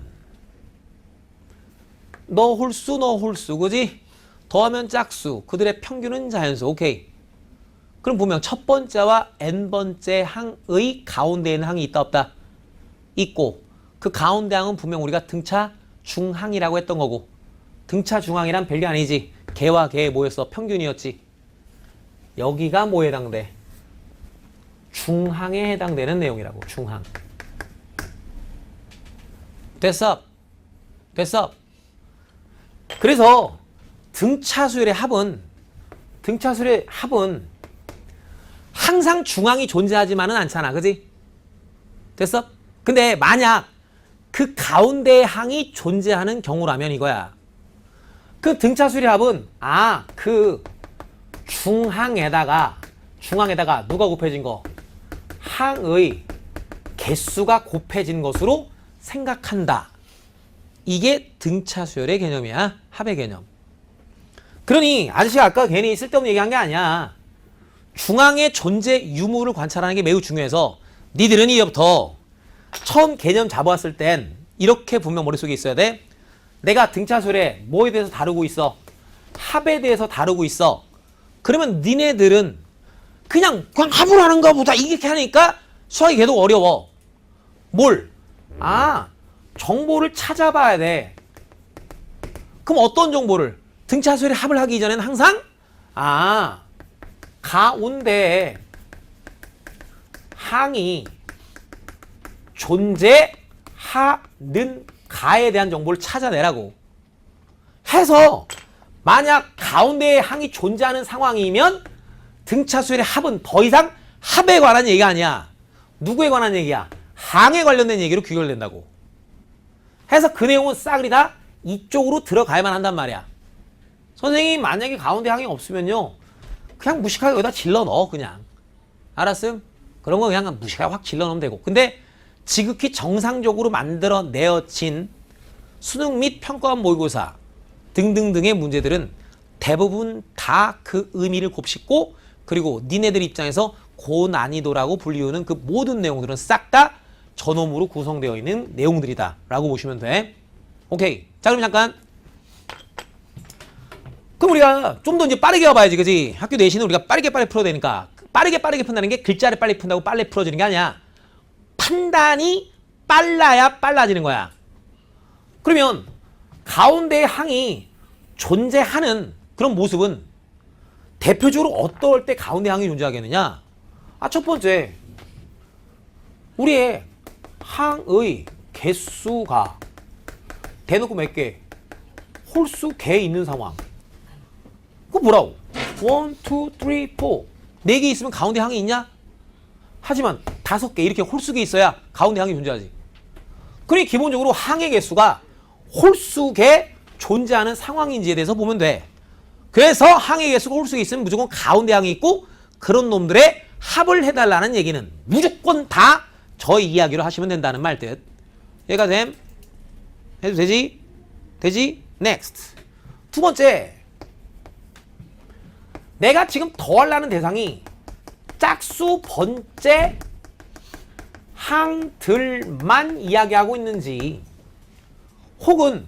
너 홀수 그지? 더하면 짝수, 그들의 평균은 자연수. 오케이. 그럼 분명 첫 번째와 n번째 항의 가운데에 있는 항이 있다 없다? 있고, 그 가운데 항은 분명 우리가 등차 중항이라고 했던 거고, 등차 중항이란 별게 아니지. 개와 개의 뭐였어? 평균이었지. 여기가 뭐에 해당돼? 중항에 해당되는 내용이라고. 중항. 됐어. 그래서 등차수열의 합은 항상 중항이 존재하지만은 않잖아. 그지? 됐어? 근데 만약 그 가운데의 항이 존재하는 경우라면 이거야. 그 등차수열의 합은 그 중항에다가 누가 곱해진 거? 항의 개수가 곱해진 것으로 생각한다. 이게 등차수열의 개념이야. 합의 개념. 그러니 아저씨가 아까 괜히 쓸데없는 얘기한 게 아니야. 중항의 존재 유무를 관찰하는 게 매우 중요해서 니들은 이제부터 처음 개념 잡아왔을 땐 이렇게 분명 머릿속에 있어야 돼. 내가 등차수열에 뭐에 대해서 다루고 있어? 합에 대해서 다루고 있어. 그러면 니네들은 그냥 합을 하는 것보다 이렇게 하니까 수학이 계속 어려워. 뭘? 정보를 찾아봐야 돼. 그럼 어떤 정보를? 등차수열의 합을 하기 전에는 항상 가운데에 항이 존재하는 가에 대한 정보를 찾아내라고 해서, 만약 가운데에 항이 존재하는 상황이면 등차수열의 합은 더 이상 합에 관한 얘기가 아니야. 누구에 관한 얘기야? 항에 관련된 얘기로 귀결된다고 해서 그 내용은 싸그리 다 이쪽으로 들어가야만 한단 말이야. 선생님 만약에 가운데 항이 없으면요 그냥 무식하게 여기다 질러 넣어. 그냥 알았음? 그런 거 그냥 무식하게 확 질러 넣으면 되고. 근데 지극히 정상적으로 만들어 내어진 수능 및 평가원 모의고사 등등등의 문제들은 대부분 다 그 의미를 곱씹고, 그리고 니네들 입장에서 고난이도라고 불리우는 그 모든 내용들은 싹 다 저놈으로 구성되어 있는 내용들이다 라고 보시면 돼. 오케이. 자, 그럼 잠깐. 그럼 우리가 좀 더 이제 빠르게 와봐야지. 그지? 학교 내신은 우리가 빠르게 풀어야 되니까. 빠르게 푼다는 게 글자를 빨리 푼다고 빨리 풀어지는 게 아니야. 판단이 빨라야 빨라지는 거야. 그러면 가운데에 항이 존재하는 그런 모습은 대표적으로 어떨 때 가운데 항이 존재하겠느냐? 첫 번째, 우리의 항의 개수가 대놓고 몇 개? 홀수 개 있는 상황. 그거 뭐라고? 1, 2, 3, 4. 4개 있으면 가운데 항이 있냐? 하지만 5개 이렇게 홀수개 있어야 가운데 항이 존재하지. 그러니 기본적으로 항의 개수가 홀수개 존재하는 상황인지에 대해서 보면 돼. 그래서 항의 개수가 홀수개 있으면 무조건 가운데 항이 있고, 그런 놈들의 합을 해달라는 얘기는 무조건 다 저희 이야기로 하시면 된다는 말 뜻. 얘가 됨? 해도 되지? 되지? 넥스트. 두 번째, 내가 지금 더하려는 대상이 짝수 번째 항들만 이야기하고 있는지, 혹은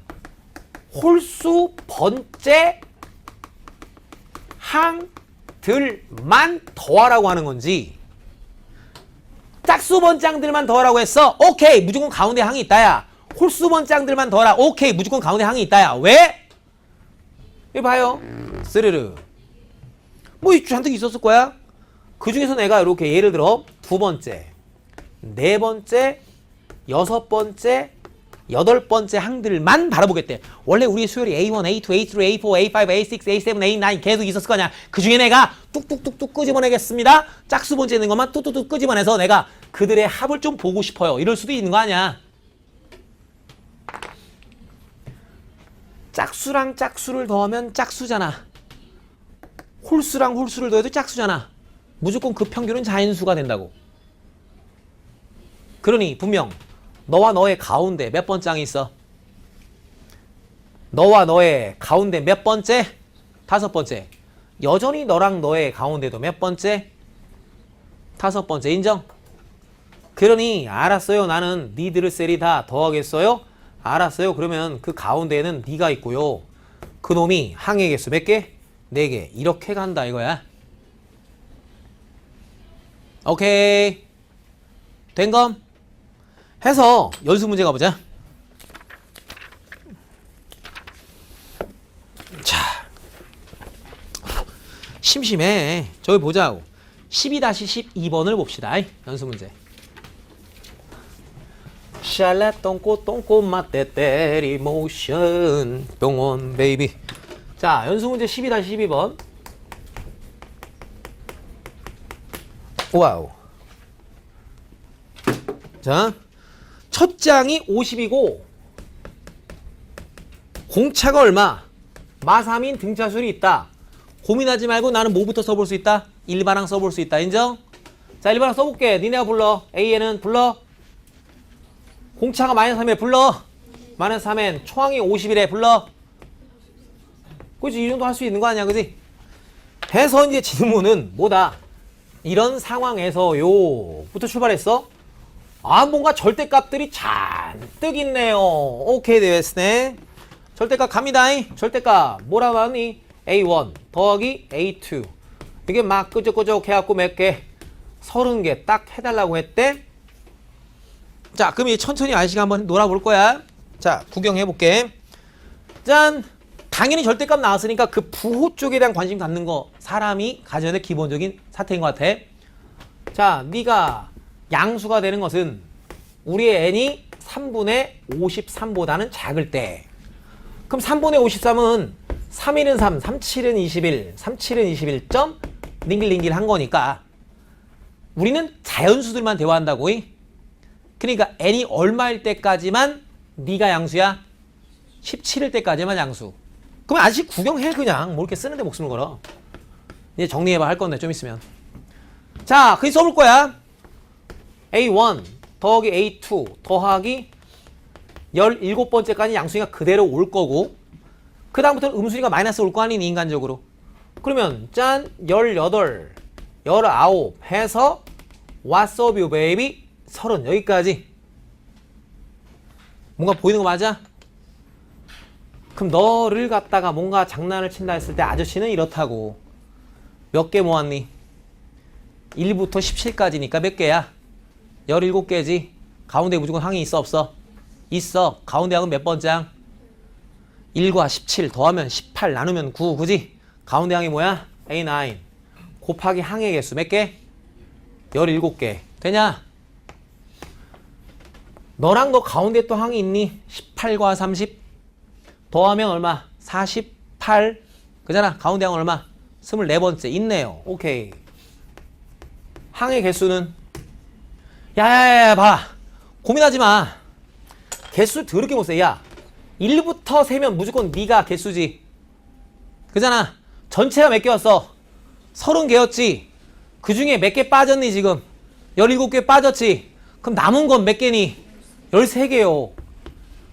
홀수 번째 항들만 더하라고 하는 건지. 짝수 번째 항들만 더하라고 했어. 오케이, 무조건 가운데 항이 있다야. 홀수 번째 항들만 더하라. 오케이, 무조건 가운데 항이 있다야. 왜? 여기 봐요. 스르르. 뭐 잔뜩 있었을 거야. 그 중에서 내가 이렇게 예를 들어 2번째, 4번째, 6번째, 8번째 항들만 바라보겠대. 원래 우리 수열이 A1, A2, A3, A4, A5, A6, A7, A9 계속 있었을 거냐. 그 중에 내가 뚝뚝뚝뚝 끄집어내겠습니다. 짝수 번째 있는 것만 뚝뚝뚝 끄집어내서 내가 그들의 합을 좀 보고 싶어요. 이럴 수도 있는 거 아니야. 짝수랑 짝수를 더하면 짝수잖아. 홀수랑 홀수를 더해도 짝수잖아. 무조건 그 평균은 자연수가 된다고. 그러니 분명 너와 너의 가운데 몇 번째 항이 있어? 너와 너의 가운데 몇 번째? 다섯 번째. 여전히 너랑 너의 가운데도 몇 번째? 다섯 번째. 인정? 그러니 알았어요. 나는 니들을 셀이 다 더하겠어요? 알았어요. 그러면 그 가운데에는 니가 있고요. 그 놈이 항의 개수 몇 개? 4개. 이렇게 간다 이거야. 오케이. 된검? 해서 연수 문제 가보자. 자, 심심해. 저기 보자고. 12-12번을 봅시다. 연수 문제. 샬라 똥꼬 똥꼬 맛대때리 모션 병원 베이비. 자, 연수 문제 12-12번. 와우. 자, 첫 장이 50이고 공차가 얼마? 마3인 등차술이 있다. 고민하지 말고 나는 뭐부터 써볼 수 있다? 일반항 써볼 수 있다. 인정? 자, 일반항 써볼게. 니네가 불러. A에는 불러. 공차가 -3에 불러. -3엔 초항이 50이래. 불러. 그치? 이 정도 할 수 있는 거 아니야? 그지? 해서 이제 질문은 뭐다? 이런 상황에서요 부터 출발했어. 아, 뭔가 절대값들이 잔뜩 있네요. 오케이, 되었네. 절대값 갑니다. 절대값 뭐라고 하니? A1 더하기 A2. 이게 막 끄적끄적 해갖고 몇 개? 30개 딱 해달라고 했대. 자, 그럼 이 천천히 아저씨가 한번 놀아볼 거야. 자, 구경해볼게. 짠! 당연히 절대값 나왔으니까 그 부호 쪽에 대한 관심 갖는 거 사람이 가져야 될 기본적인 사태인 것 같아. 자, 네가 양수가 되는 것은 우리의 n이 3분의 53보다는 작을 때. 그럼 3분의 53은 3일은 3, 37은 21, 37은 21점 링글링글 한 거니까 우리는 자연수들만 대화한다고. 그러니까 n이 얼마일 때까지만 네가 양수야? 17일 때까지만 양수. 그러면 아직 구경해. 그냥 뭐 이렇게 쓰는데 목숨을 걸어. 이제 정리해봐. 할 건데 좀 있으면. 자, 그게 써볼 거야. A1 더하기 A2 더하기 17번째까지 양수니까 그대로 올 거고, 그 다음부터는 음수니까 마이너스 올 거 아니니 인간적으로. 그러면 짠 18, 19 해서 What's up you baby 30 여기까지. 뭔가 보이는 거 맞아? 그럼 너를 갖다가 뭔가 장난을 친다 했을 때 아저씨는 이렇다고. 몇 개 모았니? 1부터 17까지니까 몇 개야? 17개지. 가운데 무조건 항이 있어 없어? 있어. 가운데 항은 몇 번째? 1과 17 더하면 18 나누면 9 그지? 가운데 항이 뭐야? A9 곱하기 항의 개수 몇 개? 17개. 되냐? 너랑 너 가운데 또 항이 있니? 18과 30 더하면 얼마? 48 그잖아. 가운데 항은 얼마? 24번째 있네요. 오케이. 항의 개수는 야야야 봐. 고민하지 마. 개수 더럽게 못 세. 야 1부터 세면 무조건 네가 개수지. 그잖아. 전체가 몇 개였어? 30개였지. 그 중에 몇 개 빠졌니 지금? 17개 빠졌지. 그럼 남은 건 몇 개니? 13개요.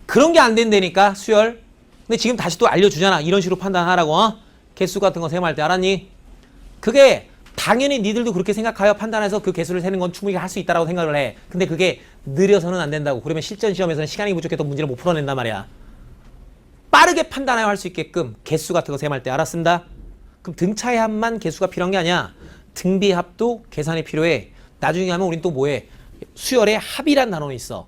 그런 게 안 된다니까 수열. 근데 지금 다시 또 알려주잖아. 이런 식으로 판단하라고. 개수 같은 거 셈할 때 알았니? 그게 당연히 니들도 그렇게 생각하여 판단해서 그 개수를 세는 건 충분히 할 수 있다고 생각을 해. 근데 그게 느려서는 안 된다고. 그러면 실전 시험에서는 시간이 부족해서 문제를 못 풀어낸단 말이야. 빠르게 판단하여 할 수 있게끔 개수 같은 거 셈할 때 알았습니다. 그럼 등차의합만 개수가 필요한 게 아니야. 등비합도 계산이 필요해. 나중에 하면 우린 또 뭐해? 수열의 합이란 단어는 있어.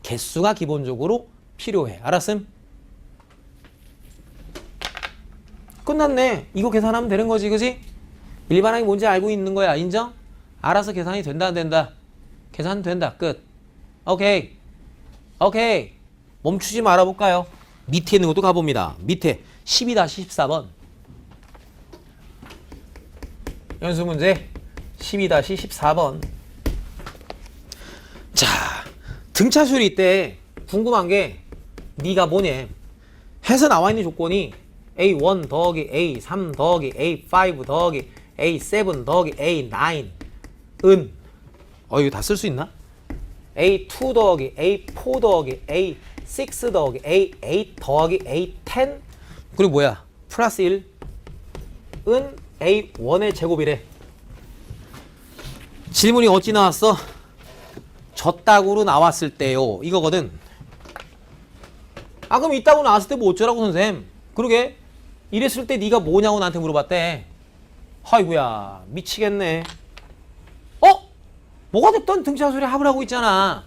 개수가 기본적으로 필요해. 알았음? 끝났네. 이거 계산하면 되는 거지, 그지? 일반항이 뭔지 알고 있는 거야. 인정? 알아서 계산이 된다, 안 된다? 계산 된다. 끝. 오케이. 오케이. 멈추지 말아볼까요? 밑에 있는 것도 가봅니다. 밑에 12-14번. 연수 문제 12-14번. 자, 등차수리 있대. 궁금한 게 네가 뭐냐? 해서 나와 있는 조건이 A1 더하기 A3 더하기 A5 더하기 A7 더하기 A9 이거 다 쓸 수 있나? A2 더하기 A4 더하기 6 더하기 A 8 더하기 A 10 그리고 뭐야? 플러스 1은 A1의 제곱이래. 질문이 어찌 나왔어? 졌다구로 나왔을 때요. 이거거든. 아 그럼 이따구 나왔을 때 뭐 어쩌라고 선생님? 그러게 이랬을 때 네가 뭐냐고 나한테 물어봤대. 아이고야 미치겠네. 뭐가 됐던 등차수열의 합을 하고 있잖아.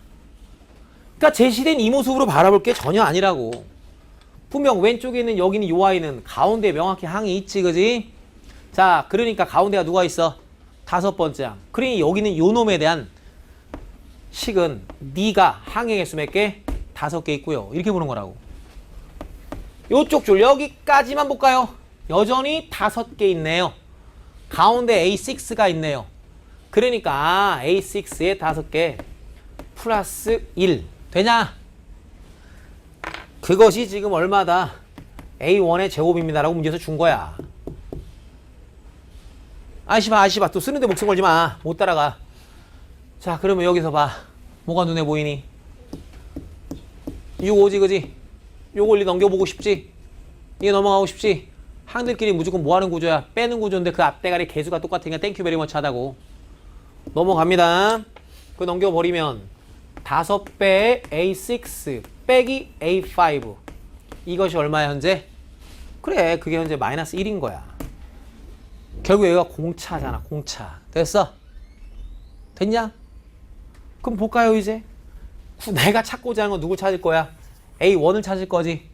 그러니까 제시된 이 모습으로 바라볼 게 전혀 아니라고. 분명 왼쪽에 있는 여기는 요 아이는 가운데에 명확히 항이 있지 그지? 자 그러니까 가운데가 누가 있어? 다섯 번째 항. 그러니 여기는 요 놈에 대한 식은 네가 항의 개수 몇 개? 5개 있고요. 이렇게 보는 거라고. 요쪽 줄 여기까지만 볼까요? 여전히 5개 있네요. 가운데 A6가 있네요. 그러니까 A6에 5개 플러스 1 되냐? 그것이 지금 얼마다? A1의 제곱입니다 라고 문제에서 준 거야. 아시바 또 쓰는데 목숨 걸지 마. 못 따라가. 자 그러면 여기서 봐. 뭐가 눈에 보이니? 요거지 그지? 요거 원리 넘겨보고 싶지? 이게 넘어가고 싶지? 항들끼리 무조건 뭐하는 구조야? 빼는 구조인데 그 앞대가리 개수가 똑같으니까 땡큐 베리 머치 하다고. 넘어갑니다. 그 넘겨버리면 5배의 A6 빼기 A5 이것이 얼마야 현재? 그래 그게 현재 마이너스 1인 거야. 결국 여기가 공차잖아. 공차. 됐어? 됐냐? 그럼 볼까요 이제? 내가 찾고자 하는 건 누굴 찾을 거야? A1을 찾을 거지.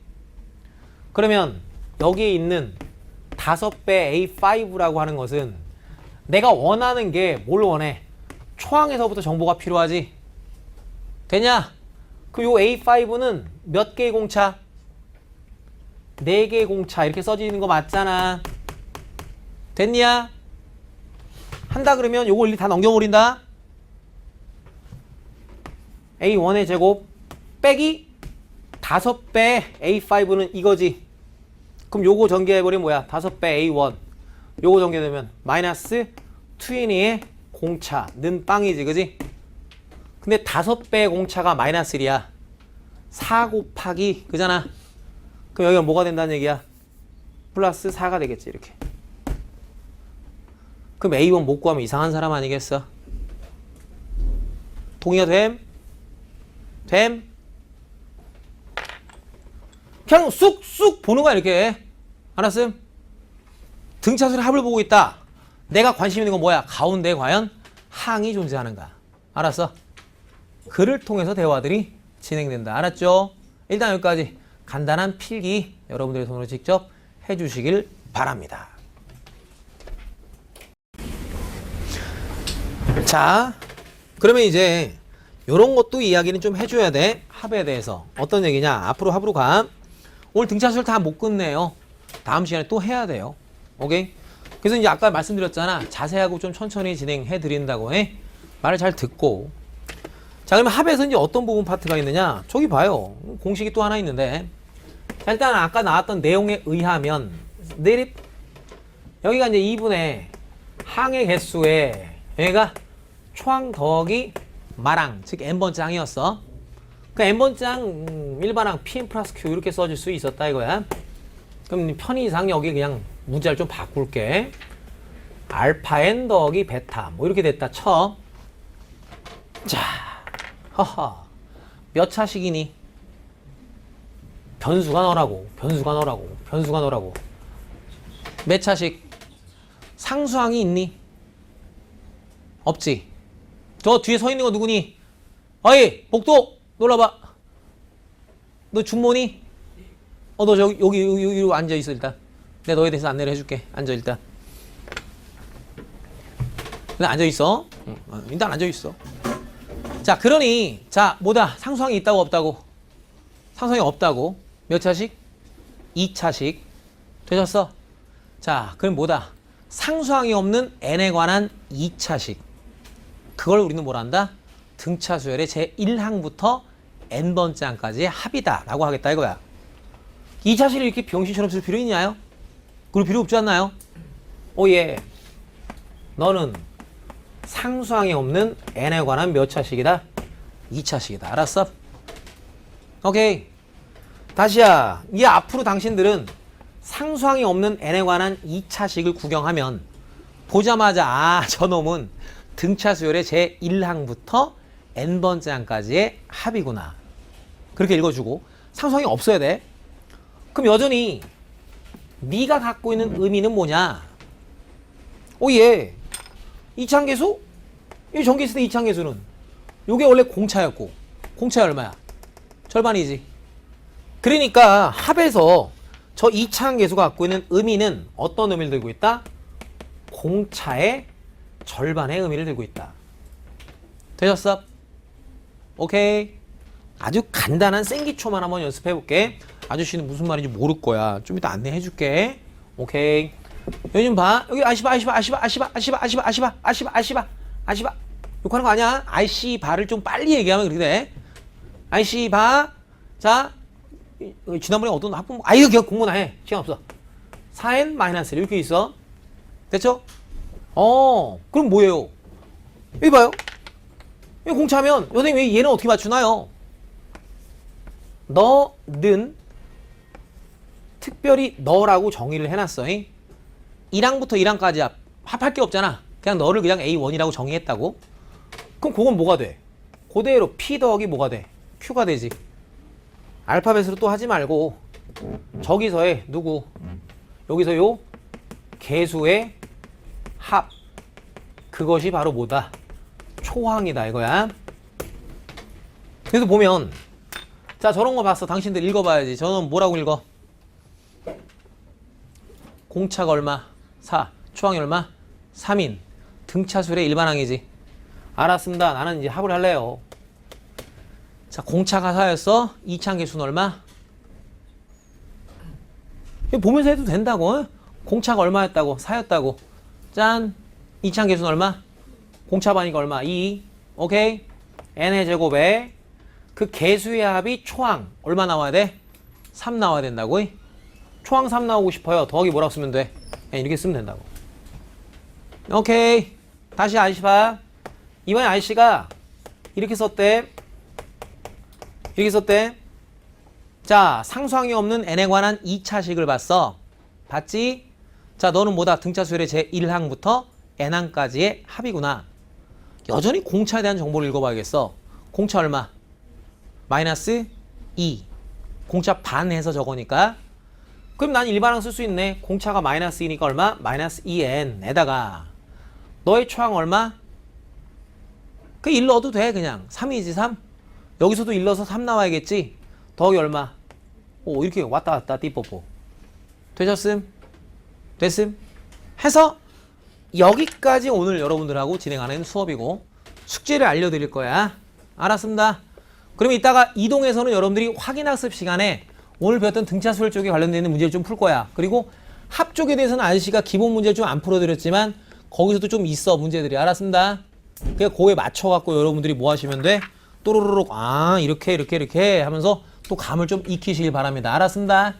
그러면 여기에 있는 5배 A5라고 하는 것은 내가 원하는 게 뭘 원해? 초항에서부터 정보가 필요하지. 되냐? 그 요 A5는 몇 개의 공차? 4개의 공차 이렇게 써지는 거 맞잖아. 됐냐? 한다 그러면 요거 일리 다 넘겨버린다. A1의 제곱 빼기 5배 A5는 이거지. 그럼 요거 전개해버리면 뭐야? 5배 A1 요거 전개되면 마이너스 20의 공차는 빵이지 그지? 근데 5배의 공차가 마이너스 1이야. 4 곱하기 그잖아. 그럼 여기가 뭐가 된다는 얘기야? 플러스 4가 되겠지 이렇게. 그럼 A1 못 구하면 이상한 사람 아니겠어? 동의가 됨? 됨? 그냥 쑥쑥 보는 거야 이렇게. 알았음? 등차수의 합을 보고 있다. 내가 관심 있는 건 뭐야? 가운데에 과연 항이 존재하는가? 알았어? 글을 통해서 대화들이 진행된다. 알았죠? 일단 여기까지 간단한 필기 여러분들의 손으로 직접 해주시길 바랍니다. 자, 그러면 이제 요런 것도 이야기는 좀 해줘야 돼. 합에 대해서. 어떤 얘기냐? 앞으로 합으로 가. 오늘 등차수를 다 못 끝내요. 다음 시간에 또 해야 돼요. 오케이? 그래서 이제 아까 말씀드렸잖아. 자세하고 좀 천천히 진행해 드린다고 해. 말을 잘 듣고. 자, 그러면 합에서 이제 어떤 부분 파트가 있느냐? 저기 봐요. 공식이 또 하나 있는데. 자, 일단 아까 나왔던 내용에 의하면 내립 여기가 이제 2분의 항의 개수에 여기가 초항 더하기 마랑 즉 n번째 항이었어. 그 n번째 항 일반항 pn 플러스 q 이렇게 써줄 수 있었다 이거야. 그럼 편의상 여기 그냥 문자를 좀 바꿀게. 알파 n 더하기 베타 뭐 이렇게 됐다 쳐. 자, 허허 몇 차식이니? 변수가 너라고. 몇 차식? 상수항이 있니? 없지. 저 뒤에 서 있는 거 누구니? 어이 복도 놀러봐. 너 중모니? 너 저기 여기 앉아 있어 일단. 내가 너에 대해서 안내를 해줄게. 앉아 일단. 일단 앉아 있어. 일단 앉아 있어. 자 그러니 자 뭐다? 상수항이 있다고 없다고? 상수항이 없다고. 몇 차식? 2차식. 되셨어? 자 그럼 뭐다? 상수항이 없는 n에 관한 2차식. 그걸 우리는 뭐라 한다? 등차수열의 제1항부터 n번째 항까지의 합이다 라고 하겠다 이거야. 2차식을 이렇게 병신처럼 쓸 필요 있나요? 그럴 필요 없지 않나요? 오예. 너는 상수항이 없는 n에 관한 몇 차식이다? 2차식이다. 알았어? 오케이. 다시야. 이 앞으로 당신들은 상수항이 없는 n에 관한 2차식을 구경하면 보자마자 아, 저놈은 등차 수열의 제1항부터 n번째 항까지의 합이구나. 그렇게 읽어주고 상수항이 없어야 돼. 그럼 여전히 네가 갖고 있는 의미는 뭐냐? 얘 2차항계수? 이 전기있을 때 2차항계수는 요게 원래 공차였고 공차가 얼마야? 절반이지. 그러니까 합에서 저 2차항계수가 갖고 있는 의미는 어떤 의미를 들고 있다? 공차의 절반의 의미를 들고 있다. 되셨어? 오케이. 아주 간단한 생기초만 한번 연습해 볼게. 아저씨는 무슨 말인지 모를 거야. 좀 이따 안내해 줄게. 오케이. 여기 좀 봐. 여기 아시바. 욕 하는 거 아니야? 아이씨바를 좀 빨리 얘기하면 그렇게 돼. 아이씨바. 자, 지난번에 어떤 학부 이거 그냥 공부나 해. 시간 없어. 4n 마이너스 이렇게 있어. 됐죠? 그럼 뭐예요? 여기 봐요. 여기 공차면 선생님 얘는 어떻게 맞추나요? 너는 특별히 너라고 정의를 해놨어. 1항부터 1항까지 합할 게 없잖아. 그냥 너를 그냥 A1이라고 정의했다고. 그럼 그건 뭐가 돼? 그대로 P 더하기 뭐가 돼? Q가 되지. 알파벳으로 또 하지 말고 저기서의 누구? 여기서 요 개수의 합. 그것이 바로 뭐다? 초항이다 이거야. 그래서 보면 자 저런 거 봤어. 당신들 읽어봐야지. 저는 뭐라고 읽어? 공차가 얼마? 4. 초항이 얼마? 3인. 등차수열의 일반항이지. 알았습니다. 나는 이제 합을 할래요. 자 공차가 4였어. 2차항 개수는 얼마? 이거 보면서 해도 된다고. 공차가 얼마였다고? 4였다고. 짠. 2차항 개수는 얼마? 공차 반이가 얼마? 2. 오케이. n의 제곱에 그 개수의 합이 초항 얼마 나와야 돼? 3 나와야 된다고. 초항 3 나오고 싶어요. 더하기 뭐라고 쓰면 돼? 그냥 이렇게 쓰면 된다고. 오케이. 다시 아이씨 봐. 이번에 아이씨가 이렇게 썼대. 이렇게 썼대. 자, 상수항이 없는 n에 관한 2차식을 봤어. 봤지? 자, 너는 뭐다? 등차수열의 제1항부터 n항까지의 합이구나. 여전히 공차에 대한 정보를 읽어봐야겠어. 공차 얼마? 마이너스 2. 공차 반 해서 저거니까. 그럼 난 일반항 쓸 수 있네. 공차가 마이너스 2니까 얼마? 마이너스 2n에다가 너의 초항 얼마? 그 1 넣어도 돼 그냥. 3이지 3. 여기서도 1 넣어서 3 나와야겠지. 더하기 얼마? 오 이렇게 왔다 갔다 띠뽀뽀. 되셨음? 됐음? 해서 여기까지 오늘 여러분들하고 진행하는 수업이고 숙제를 알려드릴 거야. 알았습니다. 그럼 이따가 이동해서는 여러분들이 확인학습 시간에 오늘 배웠던 등차수열 쪽에 관련되어 있는 문제를 좀 풀 거야. 그리고 합 쪽에 대해서는 아저씨가 기본 문제를 좀 안 풀어드렸지만 거기서도 좀 있어 문제들이. 알았습니다. 그냥 그거에 맞춰갖고 여러분들이 뭐 하시면 돼? 또로로록 이렇게 하면서 또 감을 좀 익히시길 바랍니다. 알았습니다.